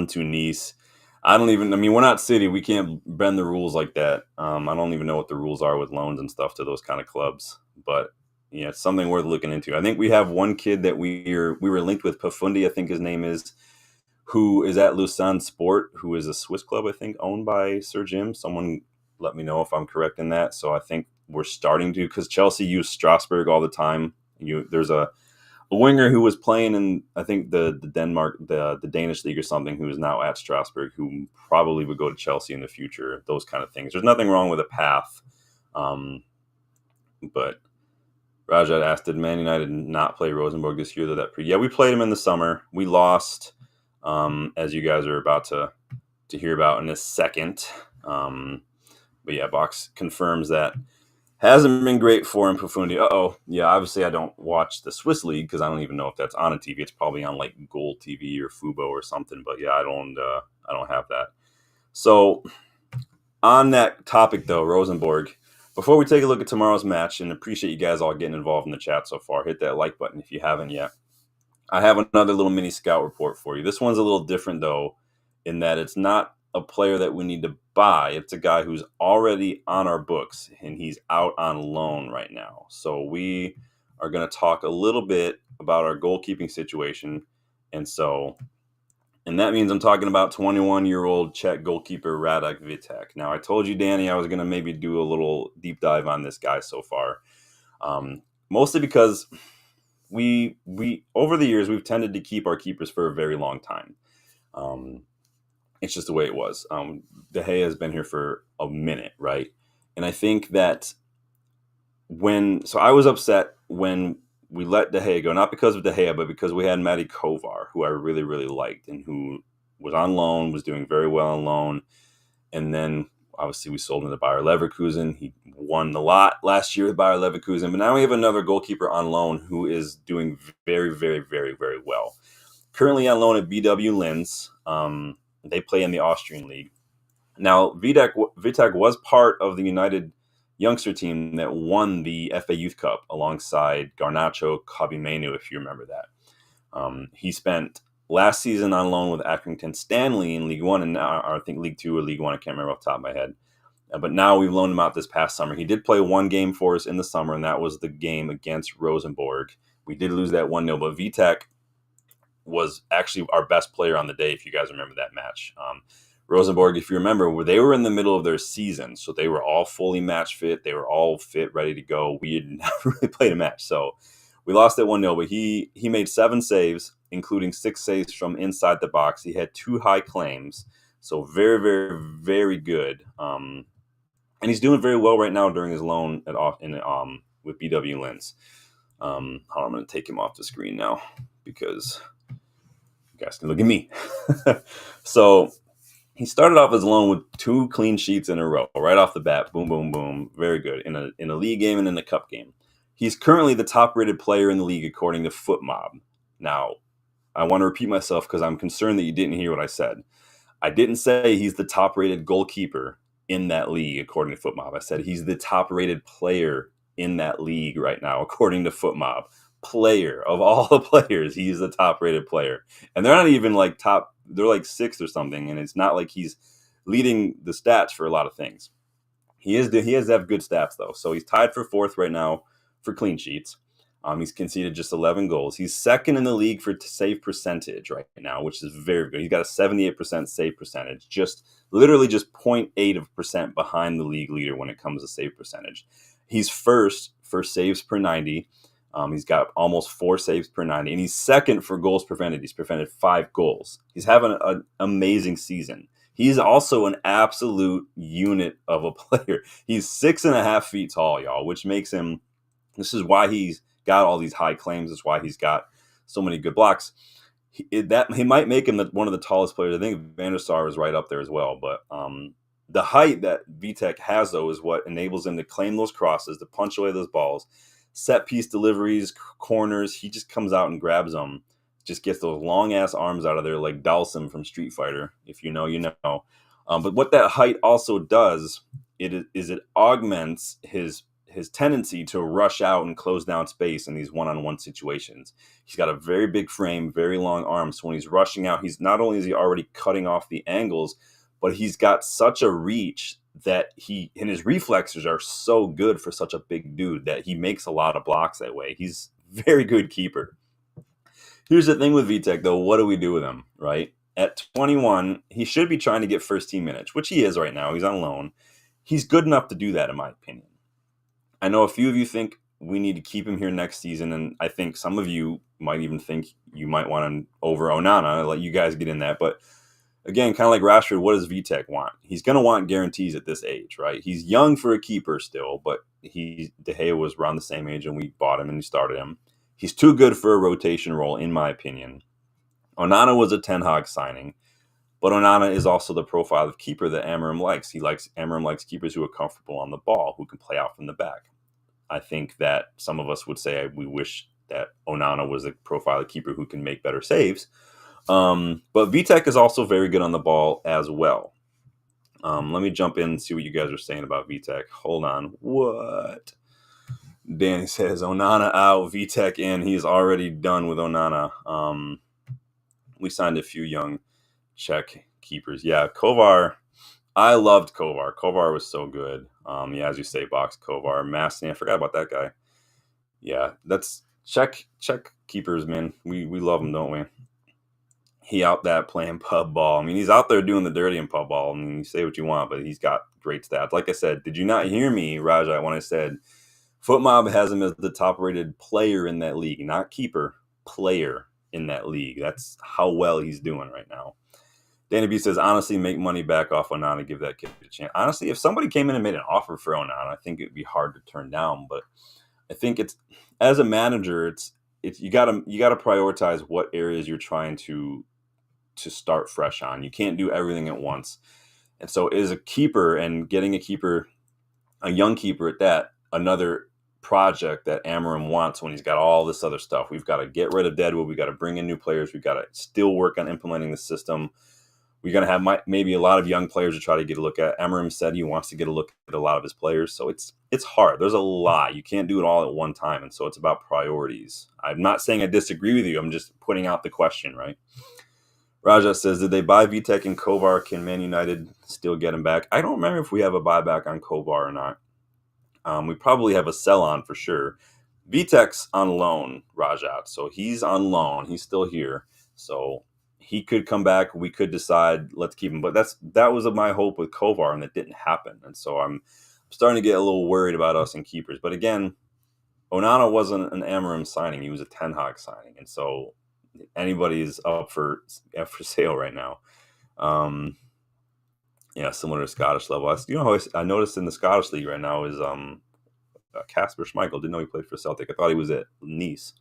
to Nice. We're not City. We can't bend the rules like that. I don't even know what the rules are with loans and stuff to those kind of clubs. But yeah, it's something worth looking into. I think we have one kid that we were linked with, Pafundi, I think his name is, who is at Lausanne Sport, who is a Swiss club, I think, owned by Sir Jim. Someone let me know if I'm correct in that. So I think we're starting to, because Chelsea use Strasbourg all the time. There's a winger who was playing in, I think, the Danish league or something, who is now at Strasbourg, who probably would go to Chelsea in the future. Those kind of things. There's nothing wrong with a path. But Rajat asked, did Man United not play Rosenborg this year? Yeah, we played him in the summer. We lost, as you guys are about to hear about in a second. But yeah, Box confirms that hasn't been great for him, Pafundi. Yeah, obviously I don't watch the Swiss league because I don't even know if that's on a TV. It's probably on like Goal TV or Fubo or something. But yeah, I don't have that. So on that topic though, Rosenborg, before we take a look at tomorrow's match, and appreciate you guys all getting involved in the chat so far, hit that like button if you haven't yet. I have another little mini scout report for you. This one's a little different though, in that it's not a player that we need to buy. It's a guy who's already on our books and he's out on loan right now. So we are going to talk a little bit about our goalkeeping situation. And that means I'm talking about 21-year-old Czech goalkeeper Radek Vitek. Now, I told you, Danny, I was going to maybe do a little deep dive on this guy so far. Mostly because we over the years, we've tended to keep our keepers for a very long time. It's just the way it was. De Gea has been here for a minute, right? And I think that I was upset when we let De Gea go, not because of De Gea, but because we had Matty Kovar, who I really, really liked and who was on loan, was doing very well on loan. And then obviously we sold him to Bayer Leverkusen. He won the lot last year with Bayer Leverkusen, but now we have another goalkeeper on loan who is doing very, very, very, very well. Currently on loan at BW Linz. They play in the Austrian league. Now, Vitek was part of the United youngster team that won the FA Youth Cup alongside Garnacho Kabimenu, if you remember that. He spent last season on loan with Accrington Stanley in League One, and now, I think League Two or League One, I can't remember off the top of my head. But now we've loaned him out this past summer. He did play one game for us in the summer, and that was the game against Rosenborg. We did lose that 1-0, but Vitek was actually our best player on the day, if you guys remember that match. Rosenborg, if you remember, they were in the middle of their season, so they were all fully match fit. They were all fit, ready to go. We had never really played a match, so we lost that 1-0, but he made 7 saves, including 6 saves from inside the box. He had 2 high claims, so very, very, very good. And he's doing very well right now during his loan with BW Linz. I'm going to take him off the screen now because you guys can look at me. So he started off his loan with 2 clean sheets in a row, right off the bat. Boom, boom, boom. Very good in a league game and in a cup game. He's currently the top-rated player in the league according to FootMob. Now, I want to repeat myself because I'm concerned that you didn't hear what I said. I didn't say he's the top-rated goalkeeper in that league according to FootMob. I said he's the top-rated player in that league right now according to FootMob. Player of all the players, he's the top-rated player, and they're not even like top. They're like 6th or something, and it's not like he's leading the stats for a lot of things. He has to have good stats though, so he's tied for 4th right now for clean sheets. He's conceded just 11 goals. He's second in the league for save percentage right now, which is very good. He's got a 78% save percentage, just literally just 0.8% behind the league leader when it comes to save percentage. He's first for saves per 90. He's got almost 4 saves per 90, and he's second for goals prevented. He's prevented 5 goals. He's having an amazing season. He's also an absolute unit of a player. He's 6.5 feet tall, y'all, which makes him, this is why he's got all these high claims. That's why he's got so many good blocks. He might make him one of the tallest players. I think Van der Sar is right up there as well. But the height that Vitek has, though, is what enables him to claim those crosses, to punch away those balls, set piece deliveries, corners. He just comes out and grabs them. Just gets those long ass arms out of there like Dalsum from Street Fighter. If you know, you know. But what that height also does, it augments his tendency to rush out and close down space in these one-on-one situations. He's got a very big frame, very long arms. So when he's rushing out, he's not only is he already cutting off the angles, but he's got such a reach that his reflexes are so good for such a big dude that he makes a lot of blocks that way. He's a very good keeper. Here's the thing with Vitek, though. What do we do with him, right? At 21, he should be trying to get first team minutes, which he is right now. He's on loan. He's good enough to do that, in my opinion. I know a few of you think we need to keep him here next season, and I think some of you might even think you might want him over Onana. I'll let you guys get in that. But again, kind of like Rashford, what does Vitek want? He's going to want guarantees at this age, right? He's young for a keeper still, but De Gea was around the same age, and we bought him and we started him. He's too good for a rotation role, in my opinion. Onana was a Ten Hag signing, but Onana is also the profile of keeper that Amorim likes. Amorim likes keepers who are comfortable on the ball, who can play out from the back. I think that some of us would say we wish that Onana was a profile of keeper who can make better saves. But Vitek is also very good on the ball as well. Let me jump in and see what you guys are saying about Vitek. Hold on. What? Danny says, Onana out, Vitek in. He's already done with Onana. We signed a few young Czech keepers. Yeah, Kovar. I loved Kovar. Kovar was so good. Yeah, as you say, Box Kovar. Mastin, I forgot about that guy. Yeah, that's Czech keepers, man. We love them, don't we? He out that playing pub ball. I mean, he's out there doing the dirty in pub ball. I mean, you say what you want, but he's got great stats. Like I said, did you not hear me, Raja, when I said FootMob has him as the top-rated player in that league, not keeper, player in that league. That's how well he's doing right now. Danny B says, honestly, make money back off Onana, give that kid a chance. Honestly, if somebody came in and made an offer for Onana, I think it'd be hard to turn down. But I think it's, as a manager, it's you gotta prioritize what areas you're trying to start fresh on. You can't do everything at once. And so as a keeper, and getting a young keeper at that, another project that Amorim wants when he's got all this other stuff. We've got to get rid of Deadwood. We've got to bring in new players. We've got to still work on implementing the system. We're going to have maybe a lot of young players to try to get a look at. Amorim said he wants to get a look at a lot of his players. So it's hard. There's a lot. You can't do it all at one time. And so it's about priorities. I'm not saying I disagree with you. I'm just putting out the question, right? Raja says, did they buy Vitek and Kovar? Can Man United still get him back? I don't remember if we have a buyback on Kovar or not. We probably have a sell on for sure. Vitek's on loan, Rajat. So he's on loan. He's still here. So he could come back. We could decide, let's keep him. But that was my hope with Kovar, and that didn't happen. And so I'm starting to get a little worried about us and keepers. But again, Onana wasn't an Amorim signing. He was a Ten Hag signing. And so anybody's up for sale right now. Yeah, similar to Scottish level. I noticed in the Scottish league right now is Casper Schmeichel. Didn't know he played for Celtic. I thought he was at Nice.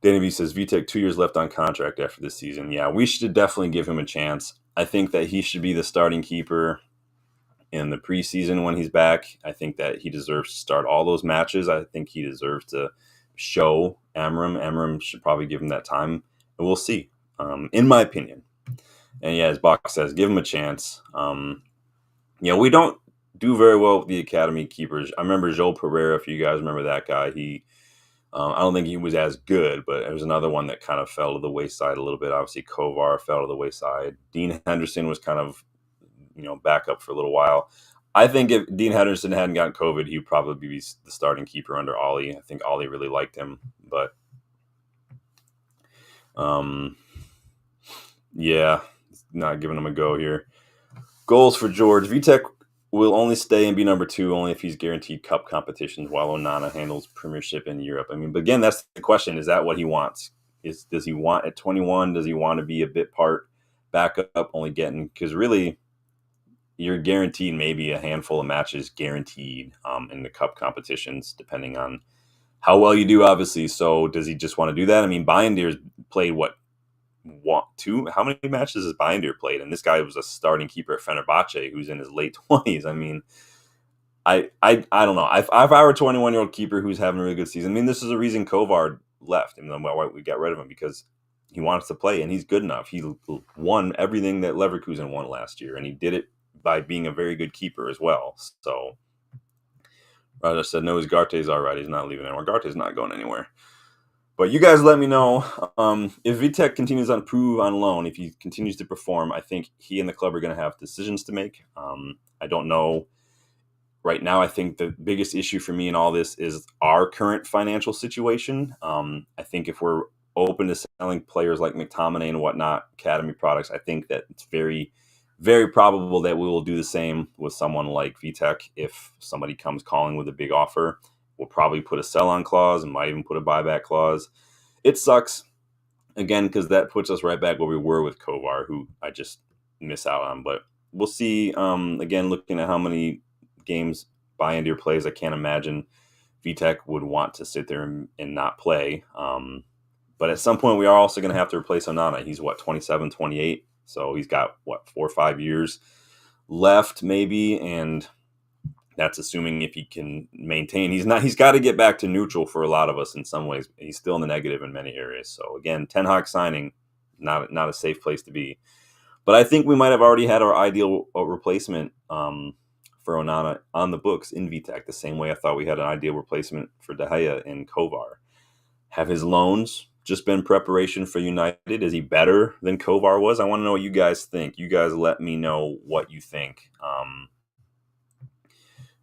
Danny B says, Vitek 2 years left on contract after this season. Yeah, we should definitely give him a chance. I think that he should be the starting keeper in the preseason when he's back. I think that he deserves to start all those matches. I think he deserves to show Amorim. Amorim should probably give him that time. And we'll see, in my opinion. And yeah, as Bach says, give him a chance. We don't do very well with the academy keepers. I remember Joel Pereira, if you guys remember that guy. I don't think he was as good, but there was another one that kind of fell to the wayside a little bit. Obviously, Kovar fell to the wayside. Dean Henderson was kind of, backup for a little while. I think if Dean Henderson hadn't gotten COVID, he'd probably be the starting keeper under Ollie. I think Ollie really liked him, but yeah, not giving him a go here. Goals for George. Vitek will only stay and be number 2 only if he's guaranteed cup competitions while Onana handles Premiership in Europe. I mean, but again, that's the question. Is that what he wants? Does he want at 21? Does he want to be a bit part backup, only getting – because really you're guaranteed maybe a handful of matches guaranteed in the cup competitions depending on how well you do, obviously. So does he just want to do that? I mean, Bayern's played what? How many matches has Binder played? And this guy was a starting keeper at Fenerbahce who's in his late 20s. I mean, I don't know. If I were a 21-year-old keeper who's having a really good season, I mean, this is the reason Kovar left and then why we got rid of him, because he wants to play and he's good enough. He won everything that Leverkusen won last year, and he did it by being a very good keeper as well. So Raja said, no, his Garte's all right. He's not leaving anywhere. Garte's not going anywhere. But you guys let me know if Vitek continues to improve on loan, if he continues to perform. I think he and the club are going to have decisions to make. I don't know. Right now, I think the biggest issue for me in all this is our current financial situation. I think if we're open to selling players like McTominay and whatnot, academy products, I think that it's very, very probable that we will do the same with someone like Vitek. If somebody comes calling with a big offer, we'll probably put a sell-on clause and might even put a buyback clause. It sucks, again, because that puts us right back where we were with Kovar, who I just miss out on. But we'll see. Again, looking at how many games Bayern plays, I can't imagine Vitek would want to sit there and not play. But at some point, we are also going to have to replace Onana. He's, 27, 28? So he's got, 4 or 5 years left, maybe, and that's assuming if he can maintain. He's got to get back to neutral for a lot of us in some ways. He's still in the negative in many areas. So again, Ten Hag signing, not a safe place to be. But I think we might have already had our ideal replacement for Onana on the books in Vitek, the same way I thought we had an ideal replacement for De Gea in Kovar. Have his loans just been preparation for United? Is he better than Kovar was? I want to know what you guys think. You guys let me know what you think.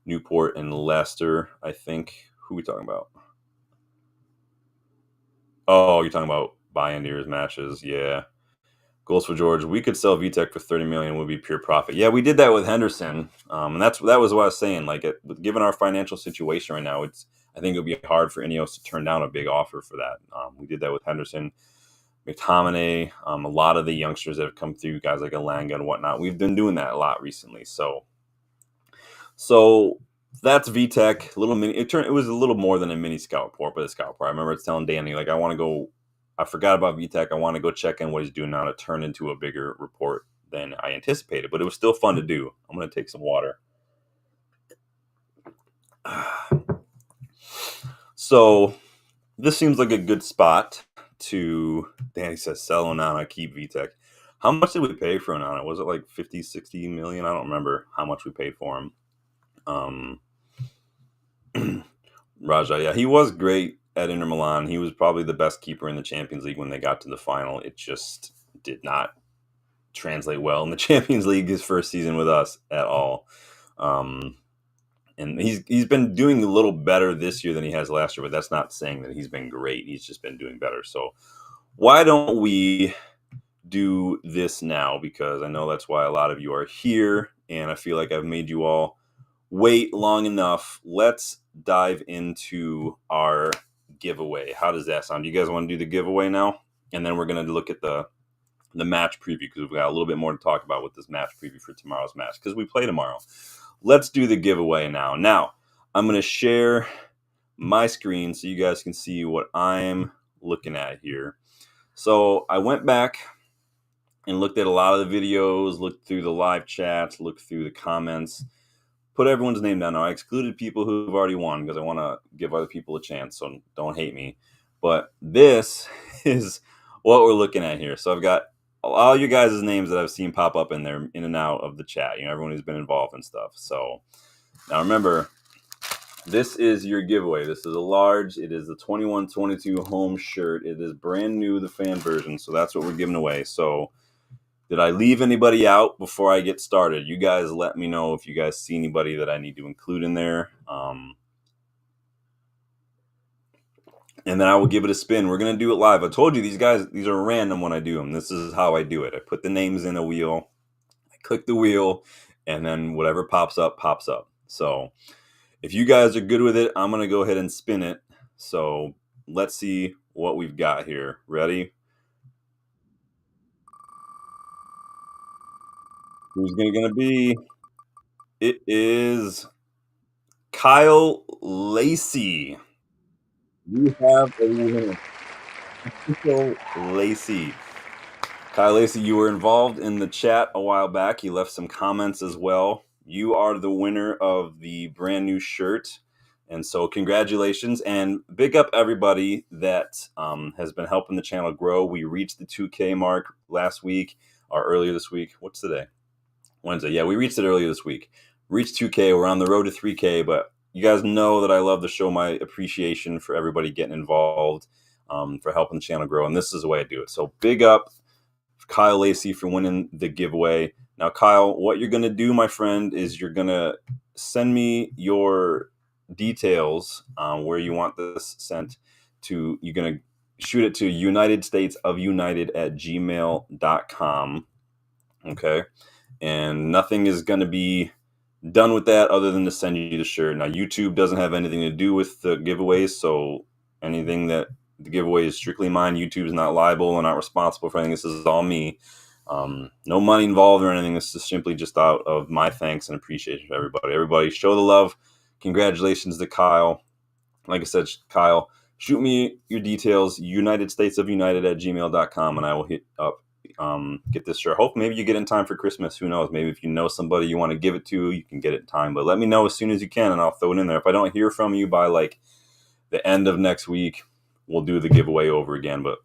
Newport and Leicester, I think. Who are we talking about? Oh, you're talking about Bayern's matches. Yeah. Goals for George. We could sell Vitek for $30 million. Would be pure profit. Yeah, we did that with Henderson. And that was what I was saying. Like, given our financial situation right now, I think it would be hard for Ineos to turn down a big offer for that. We did that with Henderson, McTominay, a lot of the youngsters that have come through, guys like Alanga and whatnot. We've been doing that a lot recently. So that's VTech. It was a little more than a mini scout report, but a scout report. I remember telling Danny, like, I forgot about VTech. I want to go check in what he's doing now to turn into a bigger report than I anticipated, but it was still fun to do. I'm going to take some water. So this seems like a good spot to, Danny says, sell Onana, keep VTech. How much did we pay for Onana? Was it like 50, 60 million? I don't remember how much we paid for him. Raja, yeah, he was great at Inter Milan. He was probably the best keeper in the Champions League when they got to the final. It just did not translate well in the Champions League his first season with us at all. And he's been doing a little better this year than he has last year, but that's not saying that he's been great. He's just been doing better. So why don't we do this now? Because I know that's why a lot of you are here, and I feel like I've made you all wait long enough. Let's dive into our giveaway. How does that sound? Do you guys want to do the giveaway now? And then we're going to look at the match preview, because we've got a little bit more to talk about with this match preview for tomorrow's match, because we play tomorrow. Let's do the giveaway now. Now, I'm going to share my screen so you guys can see what I'm looking at here. So I went back and looked at a lot of the videos, looked through the live chats, looked through the comments, put everyone's name down. Now, I excluded people who've already won because I want to give other people a chance, so don't hate me. But this is what we're looking at here. So I've got all you guys' names that I've seen pop up in there, in and out of the chat, everyone who's been involved and stuff. So now remember, this is your giveaway. This is a large. It is the 21-22 home shirt. It is brand new, the fan version. So that's what we're giving away. So Did I leave anybody out before I get started? You guys let me know if you guys see anybody that I need to include in there. And then I will give it a spin. We're gonna do it live. I told you these guys, these are random when I do them. This is how I do it. I put the names in a wheel, I click the wheel, and then whatever pops up, pops up. So if you guys are good with it, I'm gonna go ahead and spin it. So let's see what we've got here. Ready? Who's gonna be? It is Kyle Lacey. We have a winner. Kyle Lacey. Kyle Lacey, you were involved in the chat a while back. You left some comments as well. You are the winner of the brand new shirt. And so, congratulations and big up everybody that has been helping the channel grow. We reached the 2K mark last week or earlier this week. What's today? Wednesday. Yeah, we reached it earlier this week. Reached 2K. We're on the road to 3K, but you guys know that I love to show my appreciation for everybody getting involved, for helping the channel grow. And this is the way I do it. So, big up Kyle Lacey for winning the giveaway. Now, Kyle, what you're going to do, my friend, is you're going to send me your details where you want this sent to. You're going to shoot it to unitedstatesofunited@gmail.com. Okay. And nothing is going to be done with that other than to send you the shirt. Now, YouTube doesn't have anything to do with the giveaways, so anything that the giveaway is strictly mine. YouTube is not liable and not responsible for anything. This is all me. No money involved or anything. This is simply just out of my thanks and appreciation for everybody. Everybody, show the love. Congratulations to Kyle. Like I said, Kyle, shoot me your details, unitedstatesofunited@gmail.com, and I will hit up, get this shirt. Hope maybe you get in time for Christmas. Who knows? Maybe if you know somebody you want to give it to, you can get it in time. But let me know as soon as you can, and I'll throw it in there. If I don't hear from you by like the end of next week, we'll do the giveaway over again. But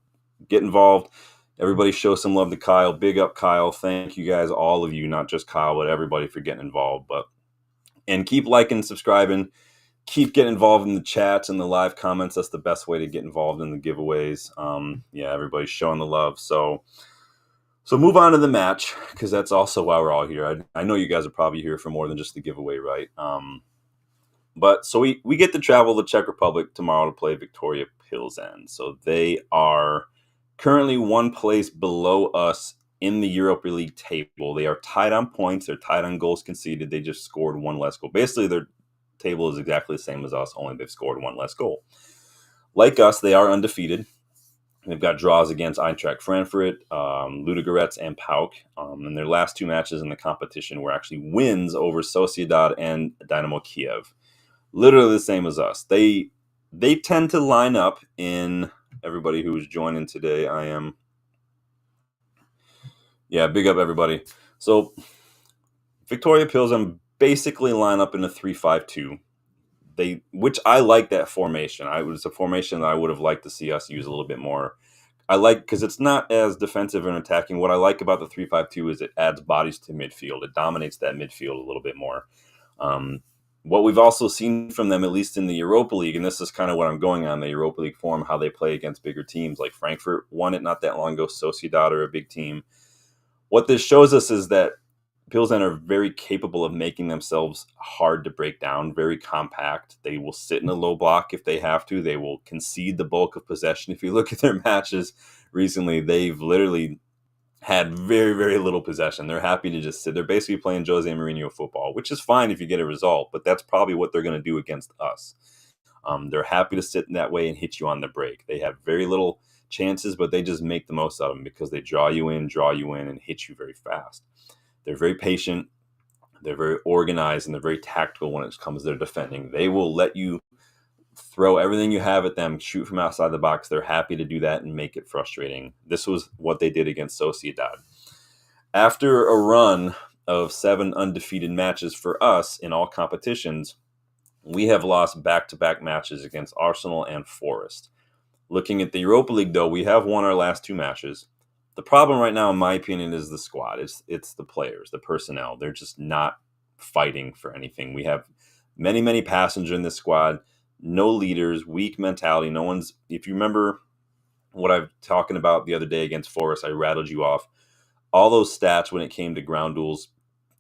get involved. Everybody show some love to Kyle. Big up Kyle. Thank you guys, all of you, not just Kyle, but everybody for getting involved. And keep liking, subscribing, keep getting involved in the chats and the live comments. That's the best way to get involved in the giveaways. Yeah, everybody's showing the love. So move on to the match, because that's also why we're all here. I know you guys are probably here for more than just the giveaway, right? But so we get to travel to Czech Republic tomorrow to play Viktoria Plzen. So they are currently one place below us in the Europa League table. They are tied on points. They're tied on goals conceded. They just scored one less goal. Basically, their table is exactly the same as us, only they've scored one less goal. Like us, they are undefeated. They've got draws against Eintracht Frankfurt, Ludogorets, and PAOK. And their last two matches in the competition were actually wins over Sociedad and Dynamo Kiev. Literally the same as us. They tend to line up in everybody who's joining today. Big up everybody. So Viktoria Plzen basically line up in a 3-5-2. Which I like that formation. It's a formation that I would have liked to see us use a little bit more. I like, because it's not as defensive and attacking. What I like about the 3-5-2 is it adds bodies to midfield. It dominates that midfield a little bit more. What we've also seen from them, at least in the Europa League, and this is kind of what I'm going on, the Europa League form, how they play against bigger teams. Like Frankfurt won it not that long ago. Sociedad are a big team. What this shows us is that Pilsen are very capable of making themselves hard to break down, very compact. They will sit in a low block if they have to. They will concede the bulk of possession. If you look at their matches recently, they've literally had very, very little possession. They're happy to just sit. They're basically playing Jose Mourinho football, which is fine if you get a result, but that's probably what they're going to do against us. They're happy to sit in that way and hit you on the break. They have very little chances, but they just make the most out of them because they draw you in, and hit you very fast. They're very patient, they're very organized, and they're very tactical when it comes to their defending. They will let you throw everything you have at them, shoot from outside the box. They're happy to do that and make it frustrating. This was what they did against Sociedad. After a run of 7 undefeated matches for us in all competitions, we have lost back-to-back matches against Arsenal and Forest. Looking at the Europa League, though, we have won our last 2 matches. The problem right now, in my opinion, is the squad. It's the players, the personnel. They're just not fighting for anything. We have many, many passengers in this squad, no leaders, weak mentality. No one's. If you remember what I'm talking about the other day against Forest, I rattled you off. all those stats when it came to ground duels,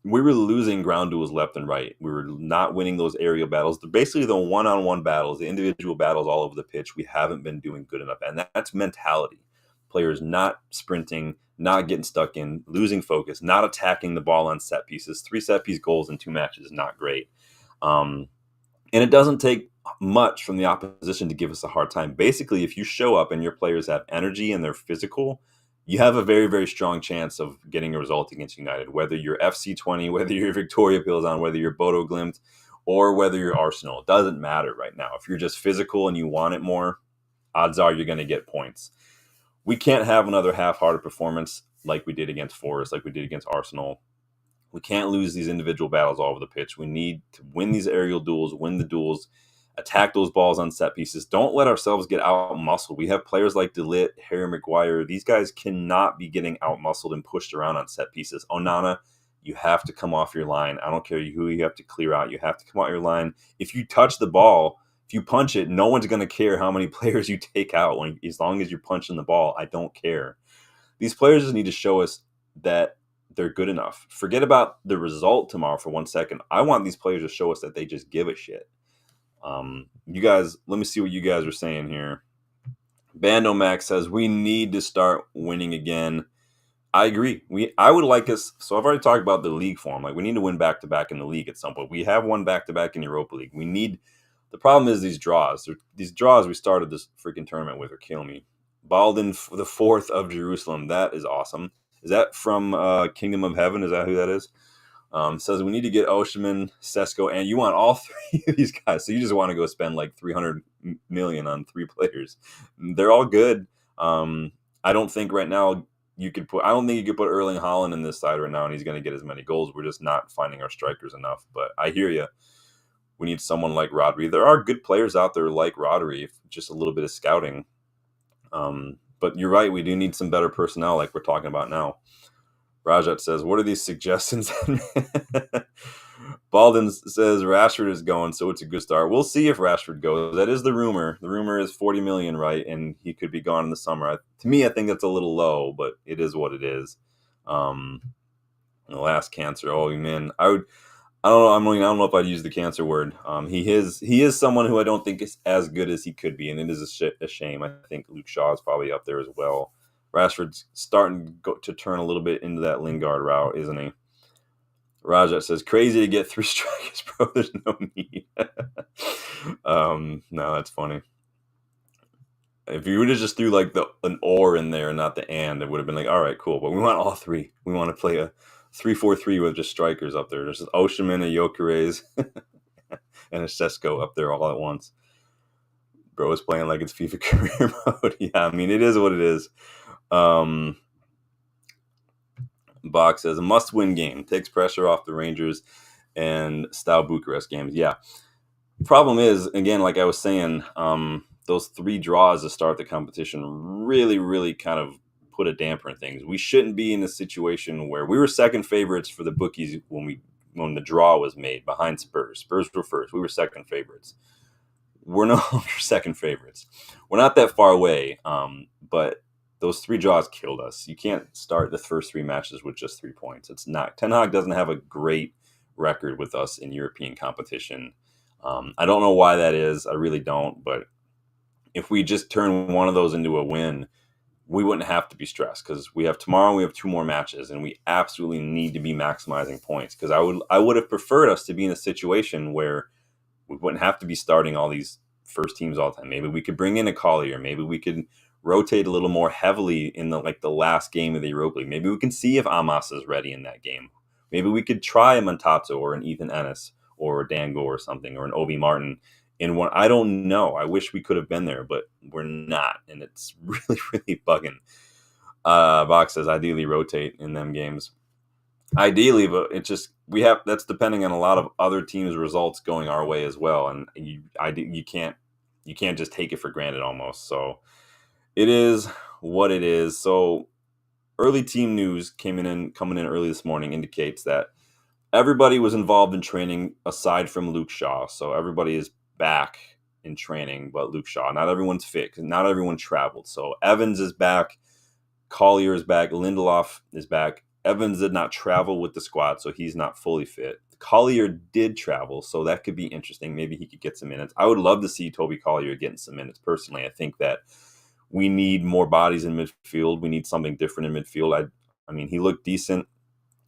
we were losing ground duels left and right. We were not winning those aerial battles. Basically, the one-on-one battles, the individual battles all over the pitch, we haven't been doing good enough. And that's mentality. Players not sprinting, not getting stuck in, losing focus, not attacking the ball on set pieces. 3 set piece goals in 2 matches is not great. And it doesn't take much from the opposition to give us a hard time. Basically, if you show up and your players have energy and they're physical, you have a very, very strong chance of getting a result against United, whether you're FC20, whether you're Viktoria Plzen, whether you're Bodo Glimt, or whether you're Arsenal. It doesn't matter right now. If you're just physical and you want it more, odds are you're going to get points. We can't have another half-hearted performance like we did against Forest, like we did against Arsenal. We can't lose these individual battles all over the pitch. We need to win these aerial duels, win the duels, attack those balls on set pieces. Don't let ourselves get out-muscled. We have players like De Ligt, Harry Maguire. These guys cannot be getting out-muscled and pushed around on set pieces. Onana, you have to come off your line. I don't care who you have to clear out. You have to come out your line. If you touch the ball, if you punch it, no one's going to care how many players you take out. As long as you're punching the ball, I don't care. These players just need to show us that they're good enough. Forget about the result tomorrow for 1 second. I want these players to show us that they just give a shit. You guys, let me see what you guys are saying here. Bando Max says we need to start winning again. I agree. I would like us. So I've already talked about the league form. Like we need to win back to back in the league at some point. We have won back to back in Europa League. We need. The problem is these draws. These draws we started this freaking tournament with are killing me. Balden the 4th of Jerusalem. That is awesome. Is that from Kingdom of Heaven? Is that who that is? Says we need to get Oshiman, Sesko, and you want all 3 of these guys. So you just want to go spend like 300 million on 3 players. They're all good. I don't think right now you could put. I don't think you could put Erling Haaland in this side right now, and he's going to get as many goals. We're just not finding our strikers enough. But I hear you. We need someone like Rodri. There are good players out there like Rodri, just a little bit of scouting. But you're right. We do need some better personnel, like we're talking about now. Rajat says, what are these suggestions? Balden says Rashford is going, so it's a good start. We'll see if Rashford goes. That is the rumor. The rumor is 40 million, right? And he could be gone in the summer. To me, I think that's a little low, but it is what it is. The last cancer. Oh, man. I don't know if I'd use the cancer word. He is someone who I don't think is as good as he could be, and it is a shame. I think Luke Shaw is probably up there as well. Rashford's starting to turn a little bit into that Lingard route, isn't he? Rajat says, crazy to get 3 strikers, bro. There's no need. No, that's funny. If you would have just threw like an or in there and not the and, it would have been like, all right, cool. But we want all 3. We want to play a 3-4-3 with just strikers up there. There's just Oshiman, a Gyökeres, and a Sesko up there all at once. Bro is playing like it's FIFA career mode. Yeah, I mean, it is what it is. Bach says a must-win game. Takes pressure off the Rangers and Steaua Bucharest games. Yeah. Problem is, again, like I was saying, those 3 draws to start the competition really, really kind of put a damper in things. We shouldn't be in a situation where we were second favorites for the bookies when the draw was made behind Spurs. Spurs were first. We were second favorites. We're no longer second favorites. We're not that far away, but those 3 draws killed us. You can't start the first 3 matches with just 3 points. It's not. Ten Hag doesn't have a great record with us in European competition. I don't know why that is. I really don't. But if we just turn one of those into a win, we wouldn't have to be stressed because we have 2 more matches, and we absolutely need to be maximizing points. Because I would have preferred us to be in a situation where we wouldn't have to be starting all these first teams all the time. Maybe we could bring in a Collier. Maybe we could rotate a little more heavily in the last game of the Europa League. Maybe we can see if Amos is ready in that game. Maybe we could try a Montato or an Ethan Ennis or a Dango or something, or an Obi Martin in one. I don't know. I wish we could have been there, but we're not, and it's really, really bugging. Box says ideally rotate in them games. Ideally, but it just that's depending on a lot of other teams' results going our way as well, and you can't just take it for granted almost. So it is what it is. So early team news coming in early this morning indicates that everybody was involved in training aside from Luke Shaw. So everybody is back in training, but Luke Shaw. Not everyone's fit because not everyone traveled. So Evans is back. Collier is back. Lindelof is back. Evans did not travel with the squad, so he's not fully fit. Collier did travel, so that could be interesting. Maybe he could get some minutes. I would love to see Toby Collier getting some minutes personally. I think that we need more bodies in midfield. We need something different in midfield. I mean, he looked decent.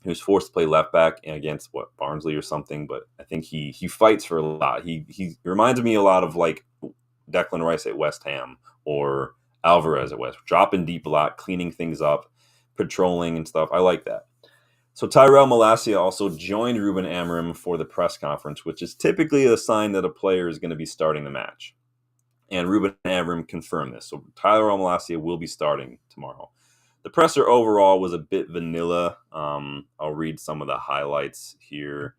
He was forced to play left back against Barnsley or something, but I think he fights for a lot. He reminds me a lot of like Declan Rice at West Ham or Alvarez at West, dropping deep a lot, cleaning things up, patrolling and stuff. I like that. So Tyrell Malacia also joined Ruben Amorim for the press conference, which is typically a sign that a player is going to be starting the match. And Ruben Amorim confirmed this. So Tyrell Malacia will be starting tomorrow. The presser overall was a bit vanilla. I'll read some of the highlights here.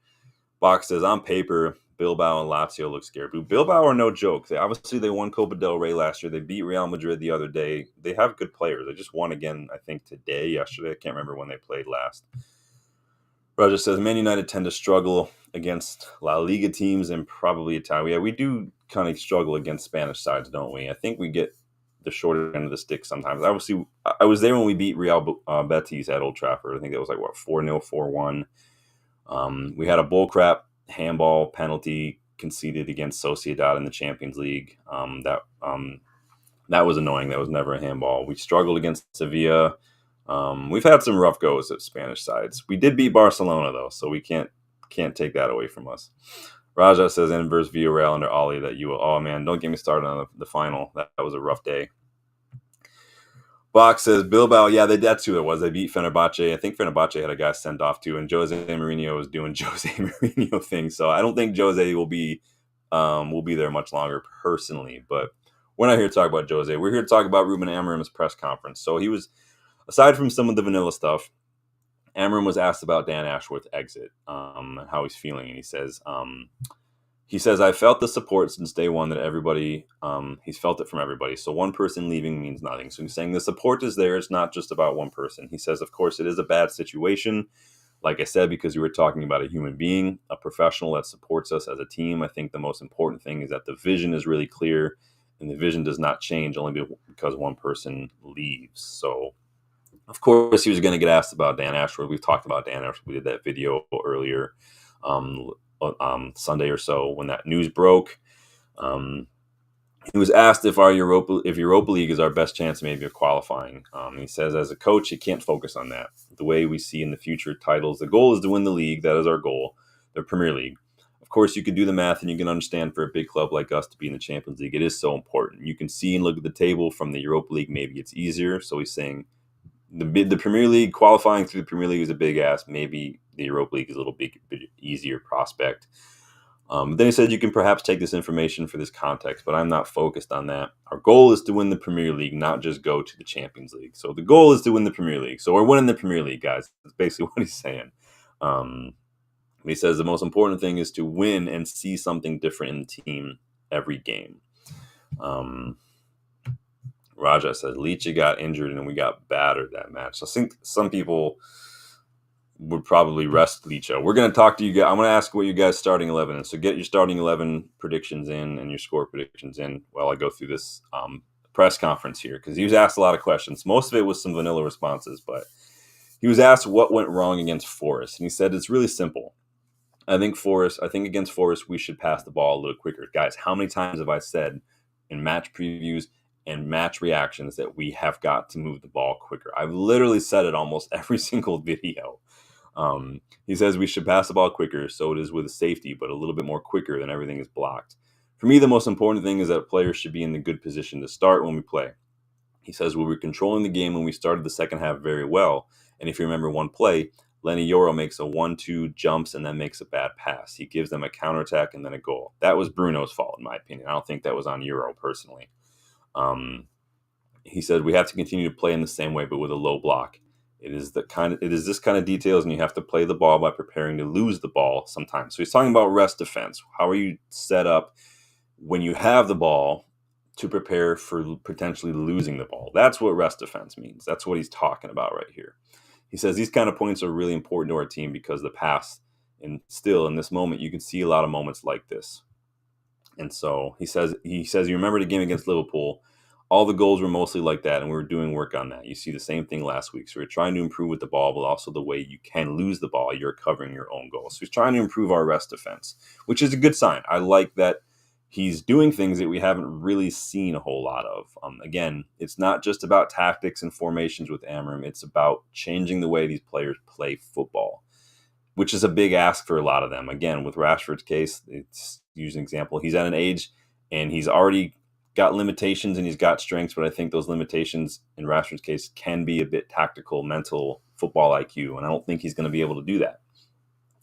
Box says, on paper, Bilbao and Lazio look scared. But Bilbao are no joke. They won Copa del Rey last year. They beat Real Madrid the other day. They have good players. They just won again, I think, yesterday. I can't remember when they played last. Roger says, Man United tend to struggle against La Liga teams and probably Italian. Yeah, we do kind of struggle against Spanish sides, don't we? I think we get the shorter end of the stick sometimes. Obviously, I was there when we beat Real Betis at Old Trafford. I think that was 4-0, 4-1. We had a bullcrap handball penalty conceded against Sociedad in the Champions League. That was annoying. That was never a handball. We struggled against Sevilla. We've had some rough goes at Spanish sides. We did beat Barcelona though, so we can't take that away from us. Raja says inverse Villarreal under Oli that you will. Oh man, don't get me started on the final. That was a rough day. Box says Bilbao. Yeah, that's who it was. They beat Fenerbahce. I think Fenerbahce had a guy sent off too, and Jose Mourinho was doing Jose Mourinho things. So I don't think Jose will be there much longer personally. But we're not here to talk about Jose. We're here to talk about Ruben Amorim's press conference. So he was, aside from some of the vanilla stuff, Amorim was asked about Dan Ashworth's exit, and how he's feeling, and he says, I felt the support since day one that everybody, he's felt it from everybody. So one person leaving means nothing. So he's saying the support is there. It's not just about one person. He says, of course, it is a bad situation. Like I said, because we were talking about a human being, a professional that supports us as a team. I think the most important thing is that the vision is really clear, and the vision does not change only because one person leaves. So, of course, he was going to get asked about Dan Ashworth. We've talked about Dan Ashworth. We did that video earlier Sunday or so when that news broke. He was asked if Europa League is our best chance maybe of qualifying. He says, as a coach, he can't focus on that. The way we see in the future titles, the goal is to win the league. That is our goal, the Premier League. Of course, you could do the math and you can understand for a big club like us to be in the Champions League, it is so important. You can see and look at the table from the Europa League. Maybe it's easier. So he's saying the Premier League, qualifying through the Premier League is a big ask. Maybe the Europa League is a little bit easier prospect. Then he said, you can perhaps take this information for this context, but I'm not focused on that. Our goal is to win the Premier League, not just go to the Champions League. So the goal is to win the Premier League. So we're winning the Premier League, guys. That's basically what he's saying. He says the most important thing is to win and see something different in the team every game. Raja says, Leach got injured and we got battered that match. So I think some people would probably rest Licha. We're going to talk to you guys. I'm going to ask what you guys' starting 11 is. So get your starting 11 predictions in and your score predictions in while I go through this press conference here, because he was asked a lot of questions. Most of it was some vanilla responses, but he was asked what went wrong against Forest. And he said, it's really simple. I think against Forest, we should pass the ball a little quicker. Guys, how many times have I said in match previews and match reactions that we have got to move the ball quicker? I've literally said it almost every single video. He says we should pass the ball quicker, so it is with safety, but a little bit more quicker than everything is blocked. For me, the most important thing is that players should be in the good position to start when we play. He says we were controlling the game when we started the second half very well, and if you remember one play, Lenny Yoro makes a 1-2 jumps and then makes a bad pass. He gives them a counterattack and then a goal. That was Bruno's fault, in my opinion. I don't think that was on Yoro personally. He said we have to continue to play in the same way, but with a low block. It is this kind of details, and you have to play the ball by preparing to lose the ball sometimes. So he's talking about rest defense. How are you set up when you have the ball to prepare for potentially losing the ball? That's what rest defense means. That's what he's talking about right here. He says these kind of points are really important to our team because the past, and still in this moment, you can see a lot of moments like this. And so he says you remember the game against Liverpool. All the goals were mostly like that, and we were doing work on that. You see the same thing last week. So we're trying to improve with the ball, but also the way you can lose the ball, you're covering your own goals. So he's trying to improve our rest defense, which is a good sign. I like that he's doing things that we haven't really seen a whole lot of. Again, it's not just about tactics and formations with Amorim. It's about changing the way these players play football, which is a big ask for a lot of them. Again, with Rashford's case, it's use an example. He's at an age and he's already got limitations and he's got strengths, but I think those limitations in Rashford's case can be a bit tactical, mental, football IQ, and I don't think he's going to be able to do that.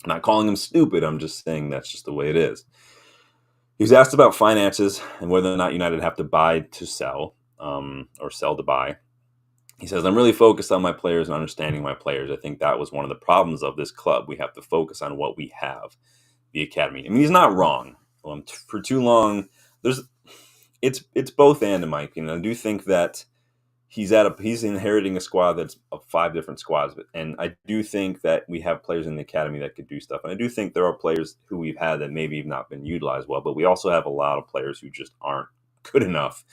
I'm not calling him stupid. I'm just saying that's just the way it is. He was asked about finances and whether or not United have to buy to sell or sell to buy. He says, I'm really focused on my players and understanding my players. I think that was one of the problems of this club. We have to focus on what we have, the academy. I mean, he's not wrong. For too long, it's both and, in my opinion. I do think that he's inheriting a squad that's of 5 different squads, and I do think that we have players in the academy that could do stuff. And I do think there are players who we've had that maybe have not been utilized well, but we also have a lot of players who just aren't good enough.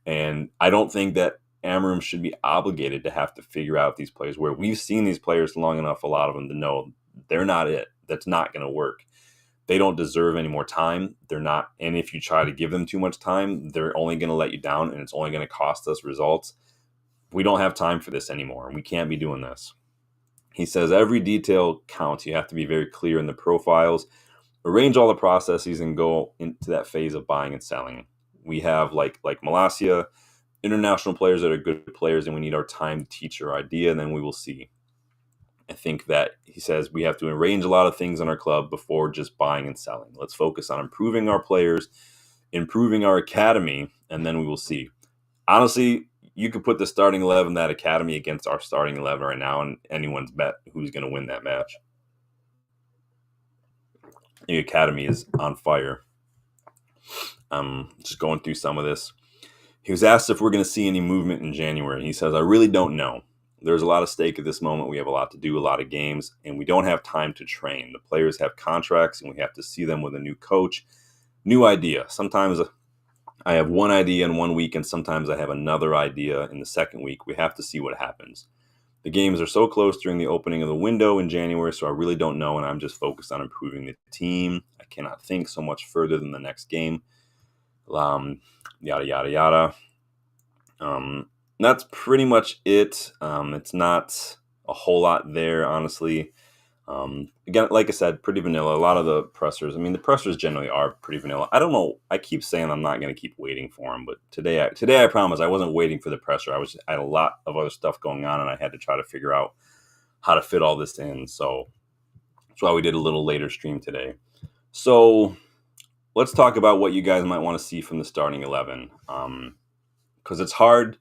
And I don't think that Amorim should be obligated to have to figure out these players, where we've seen these players long enough, a lot of them, to know they're not it. That's not going to work. They don't deserve any more time. They're not. And if you try to give them too much time, they're only going to let you down, and it's only going to cost us results. We don't have time for this anymore. We can't be doing this. He says every detail counts. You have to be very clear in the profiles, arrange all the processes, and go into that phase of buying and selling. We have like Malacia, international players that are good players, and we need our time to teach our idea, and then we will see. I think that he says we have to arrange a lot of things in our club before just buying and selling. Let's focus on improving our players, improving our academy, and then we will see. Honestly, you could put the starting 11, that academy, against our starting 11 right now, and anyone's bet who's going to win that match. The academy is on fire. Just going through some of this. He was asked if we're going to see any movement in January. He says, I really don't know. There's a lot of stake at this moment. We have a lot to do, a lot of games, and we don't have time to train. The players have contracts, and we have to see them with a new coach, new idea. Sometimes I have one idea in 1 week, and sometimes I have another idea in the second week. We have to see what happens. The games are so close during the opening of the window in January, so I really don't know, and I'm just focused on improving the team. I cannot think so much further than the next game. Yada, yada, yada. That's pretty much it. It's not a whole lot there, honestly. Again, like I said, pretty vanilla. A lot of the pressers, the pressers generally are pretty vanilla. I don't know. I keep saying I'm not going to keep waiting for them, but today I promise I wasn't waiting for the presser. I had a lot of other stuff going on, and I had to try to figure out how to fit all this in. So that's why we did a little later stream today. So let's talk about what you guys might want to see from the starting 11, because it's hard.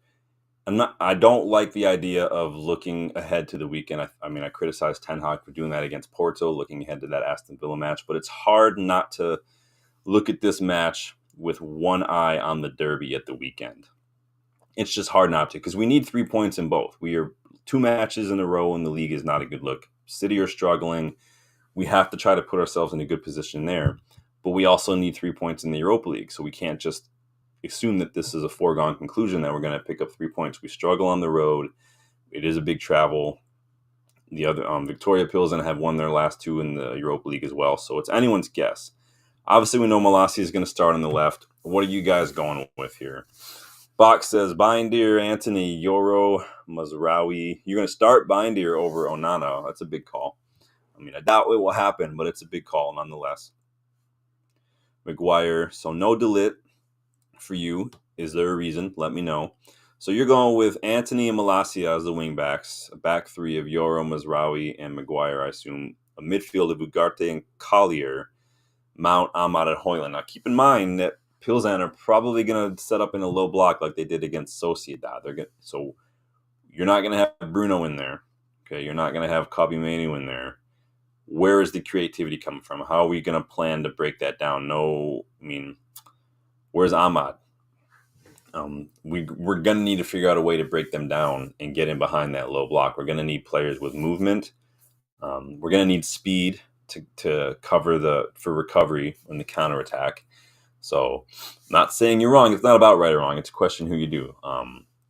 I don't like the idea of looking ahead to the weekend. I criticized Ten Hag for doing that against Porto, looking ahead to that Aston Villa match, but it's hard not to look at this match with one eye on the derby at the weekend. It's just hard not to, because we need 3 points in both. We are 2 matches in a row in the league is not a good look. City are struggling. We have to try to put ourselves in a good position there, but we also need 3 points in the Europa League, so we can't just assume that this is a foregone conclusion that we're going to pick up 3 points. We struggle on the road. It is a big travel. The other Viktoria Plzen have won their last 2 in the Europa League as well, so it's anyone's guess. Obviously, we know Malacia is going to start on the left. What are you guys going with here? Box says Bindier, Anthony, Yoro, Mazraoui. You're going to start Bindier over Onana. That's a big call. I doubt it will happen, but it's a big call nonetheless. Maguire. So no Delit for you. Is there a reason? Let me know. So you're going with Anthony and Malacia as the wingbacks, a back 3 of Yoro, Mazraoui, and Maguire, I assume. A midfield of Ugarte and Collier, Mount, Ahmad, and Højlund. Now keep in mind that Plzen are probably going to set up in a low block like they did against Sociedad. So you're not going to have Bruno in there. Okay, you're not going to have Kobbie Mainoo in there. Where is the creativity coming from? How are we going to plan to break that down? Where's Ahmad? We're going to need to figure out a way to break them down and get in behind that low block. We're going to need players with movement. We're going to need speed to cover for recovery in the counterattack. So, not saying you're wrong. It's not about right or wrong. It's a question who you do.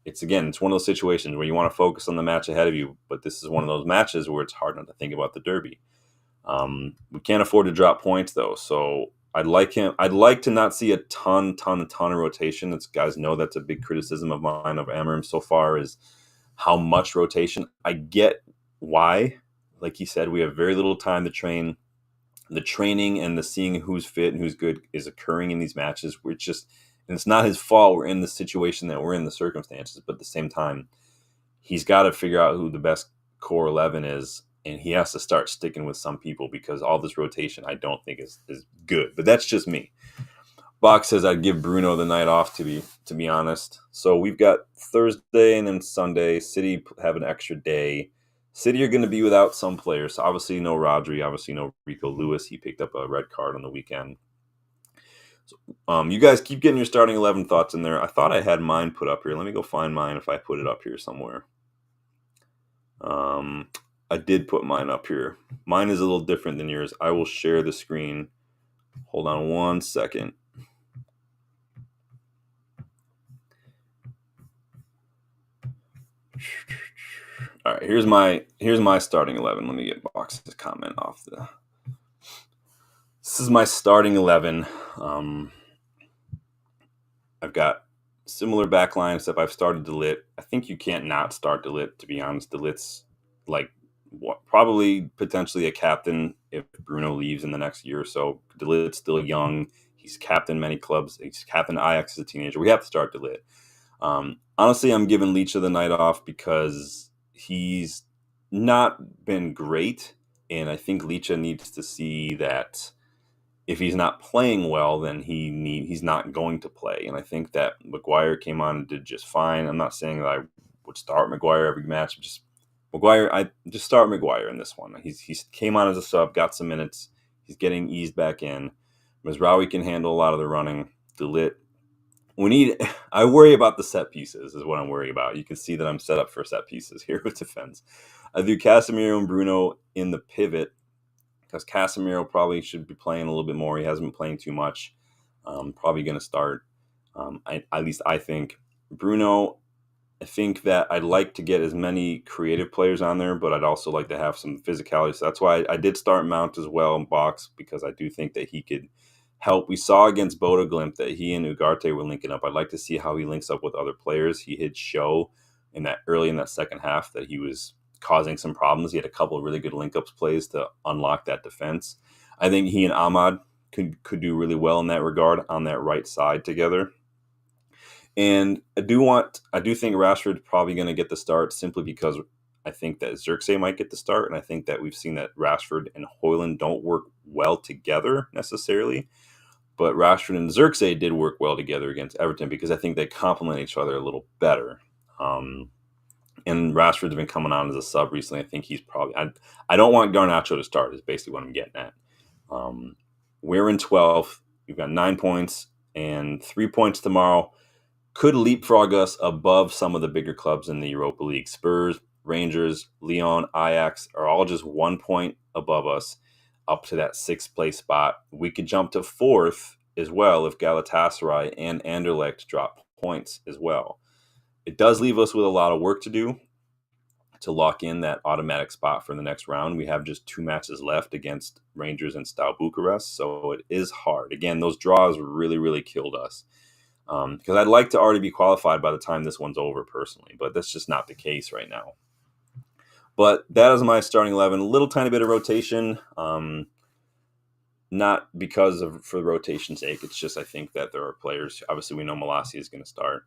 It's one of those situations where you want to focus on the match ahead of you, but this is one of those matches where it's hard not to think about the Derby. We can't afford to drop points though, so I'd like to not see a ton of rotation. It's guys know that's a big criticism of mine of amorim so far is how much rotation. I get why, like he said, we have very little time to train. The training and the seeing who's fit and who's good is occurring in these matches. And it's not his fault. We're in the situation that we're in, the circumstances, but at the same time, he's got to figure out who the best core 11 is, and he has to start sticking with some people because all this rotation I don't think is good. But that's just me. Box says I'd give Bruno the night off, to be honest. So we've got Thursday and then Sunday. City have an extra day. City are going to be without some players. So obviously no Rodri, obviously no Rico Lewis. He picked up a red card on the weekend. So, you guys keep getting your starting 11 thoughts in there. I thought I had mine put up here. Let me go find mine if I put it up here somewhere. I did put mine up here. Mine is a little different than yours. I will share the screen. Hold on one second. All right, here's my starting 11. Let me get Box's comment off the. This is my starting 11. I've got similar backline, except I've started DeLitt. I think you can't not start DeLitt, to be honest. DeLitt's probably potentially a captain if Bruno leaves in the next year or so. DeLitt's still young. He's captained many clubs. He's captained Ajax as a teenager. We have to start DeLitt. Honestly, I'm giving Licha the night off because he's not been great, and I think Licha needs to see that if he's not playing well, then he's not going to play. And I think that Maguire came on and did just fine. I'm not saying that I would start Maguire every match. I just start Maguire in this one. He's came on as a sub, got some minutes. He's getting eased back in. Mazraoui can handle a lot of the running. DeLitt. I worry about the set pieces is what I'm worried about. You can see that I'm set up for set pieces here with defense. I do Casemiro and Bruno in the pivot because Casemiro probably should be playing a little bit more. He hasn't been playing too much. Probably going to start. At least I think. Bruno, I think that I'd like to get as many creative players on there, but I'd also like to have some physicality. So that's why I did start Mount as well in box because I do think that he could help. We saw against Bodo Glimt that he and Ugarte were linking up. I'd like to see how he links up with other players. He did show early in that second half that he was causing some problems. He had a couple of really good link-ups plays to unlock that defense. I think he and Ahmad could do really well in that regard on that right side together. And I do think Rashford's probably going to get the start simply because I think that Xerxes might get the start, and I think that we've seen that Rashford and Højlund don't work well together necessarily. But Rashford and Xerxes did work well together against Everton because I think they complement each other a little better. And Rashford's been coming on as a sub recently. I think he's probably... I don't want Garnacho to start is basically what I'm getting at. We're in 12th. We've got 9 points and 3 points tomorrow. Could leapfrog us above some of the bigger clubs in the Europa League. Spurs, Rangers, Lyon, Ajax are all just 1 point above us up to that 6th place spot. We could jump to 4th as well if Galatasaray and Anderlecht drop points as well. It does leave us with a lot of work to do to lock in that automatic spot for the next round. We have just 2 matches left against Rangers and Steaua Bucharest, so it is hard. Again, those draws really, really killed us. Because I'd like to already be qualified by the time this one's over personally, but that's just not the case right now. But that is my starting 11. A little tiny bit of rotation, not because of for the rotation's sake. It's just I think that there are players. Obviously, we know Malacia is going to start.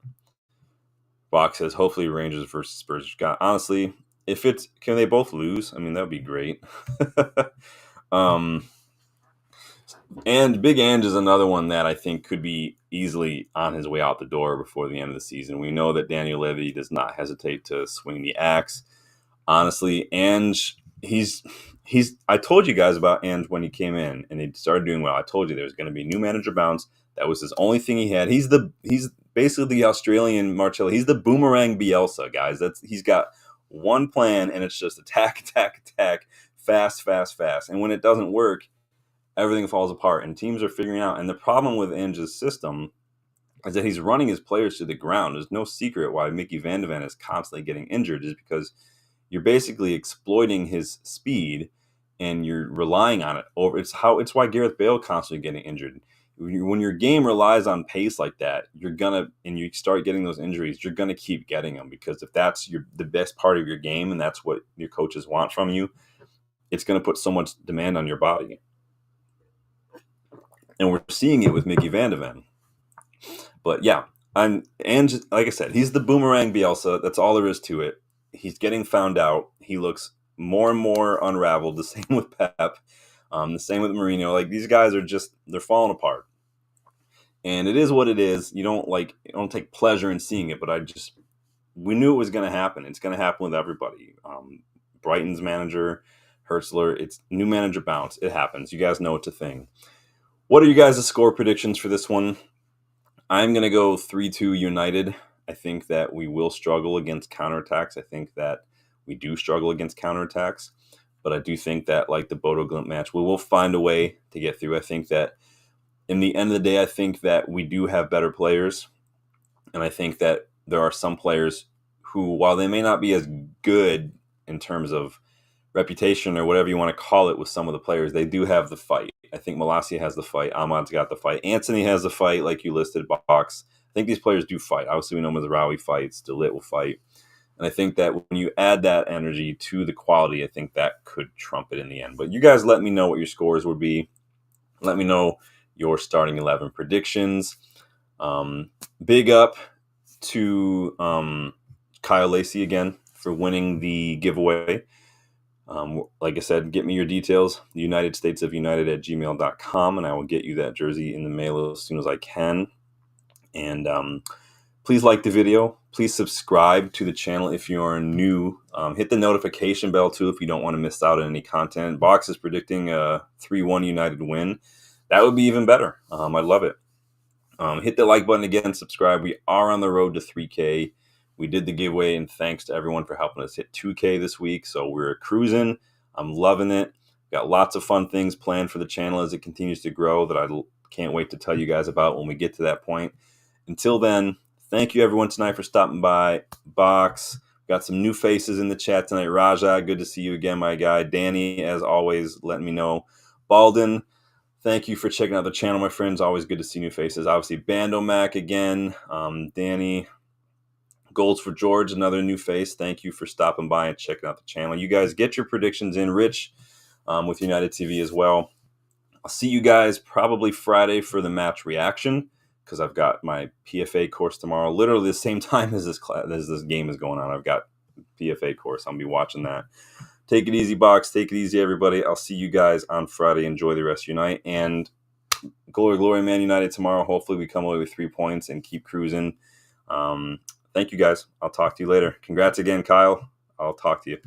Box says hopefully Rangers versus Spurs. Honestly, can they both lose? I mean, that would be great. And Big Ange is another one that I think could be easily on his way out the door before the end of the season. We know that Daniel Levy does not hesitate to swing the axe. Honestly, Ange, I told you guys about Ange when he came in and he started doing well. I told you there was going to be new manager bounce. That was his only thing he had. He's basically the Australian Marcello. He's the boomerang Bielsa, guys. He's got one plan and it's just attack, fast. And when it doesn't work, everything falls apart, and teams are figuring out. And the problem with Ange's system is that he's running his players to the ground. There's no secret why Mickey Van de Ven is constantly getting injured, is because you're basically exploiting his speed and you're relying on it over. It's why Gareth Bale constantly getting injured. When your game relies on pace like that, and you start getting those injuries, you're gonna keep getting them, because if that's the best part of your game and that's what your coaches want from you, it's gonna put so much demand on your body. And we're seeing it with Mickey Van de Ven. But yeah, and like I said, he's the boomerang Bielsa. That's all there is to it. He's getting found out. He looks more and more unraveled. The same with Pep. The same with Mourinho. Like, these guys are they're falling apart. And it is what it is. You don't take pleasure in seeing it, but we knew it was going to happen. It's going to happen with everybody. Brighton's manager, Hertzler, it's new manager bounce. It happens. You guys know it's a thing. What are you guys' score predictions for this one? I'm going to go 3-2 United. I think that we will struggle against counterattacks. I think that we do struggle against counterattacks. But I do think that, like the Bodo Glimt match, we will find a way to get through. I think that in the end of the day, I think that we do have better players. And I think that there are some players who, while they may not be as good in terms of reputation or whatever you want to call it with some of the players, they do have the fight. I think Malacia has the fight. Ahmad's got the fight. Anthony has the fight, like you listed, Box. I think these players do fight. Obviously, we know Mazraoui fights. De Ligt will fight. And I think that when you add that energy to the quality, I think that could trump it in the end. But you guys let me know what your scores would be. Let me know your starting 11 predictions. Big up to Kyle Lacey again for winning the giveaway. Like I said, get me your details, the United States of United at gmail.com, and I will get you that jersey in the mail as soon as I can. And please like the video. Please subscribe to the channel if you are new. Hit the notification bell too if you don't want to miss out on any content. Box is predicting a 3-1 United win. That would be even better. I love it. Hit the like button again, subscribe. We are on the road to 3K. We did the giveaway, and thanks to everyone for helping us hit 2K this week. So we're cruising. I'm loving it. Got lots of fun things planned for the channel as it continues to grow that I can't wait to tell you guys about when we get to that point. Until then, thank you everyone tonight for stopping by. Box, got some new faces in the chat tonight. Raja, good to see you again, my guy. Danny, as always, letting me know. Balden, thank you for checking out the channel, my friends. Always good to see new faces. Obviously, Bandomac again. Danny, Goals for George, another new face. Thank you for stopping by and checking out the channel. You guys get your predictions in, Rich, with United TV as well. I'll see you guys probably Friday for the match reaction, because I've got my PFA course tomorrow, literally the same time as this game is going on. I've got PFA course. I'll be watching that. Take it easy, Box. Take it easy, everybody. I'll see you guys on Friday. Enjoy the rest of your night. And glory, glory, Man United tomorrow. Hopefully we come away with 3 points and keep cruising. Thank you, guys. I'll talk to you later. Congrats again, Kyle. I'll talk to you.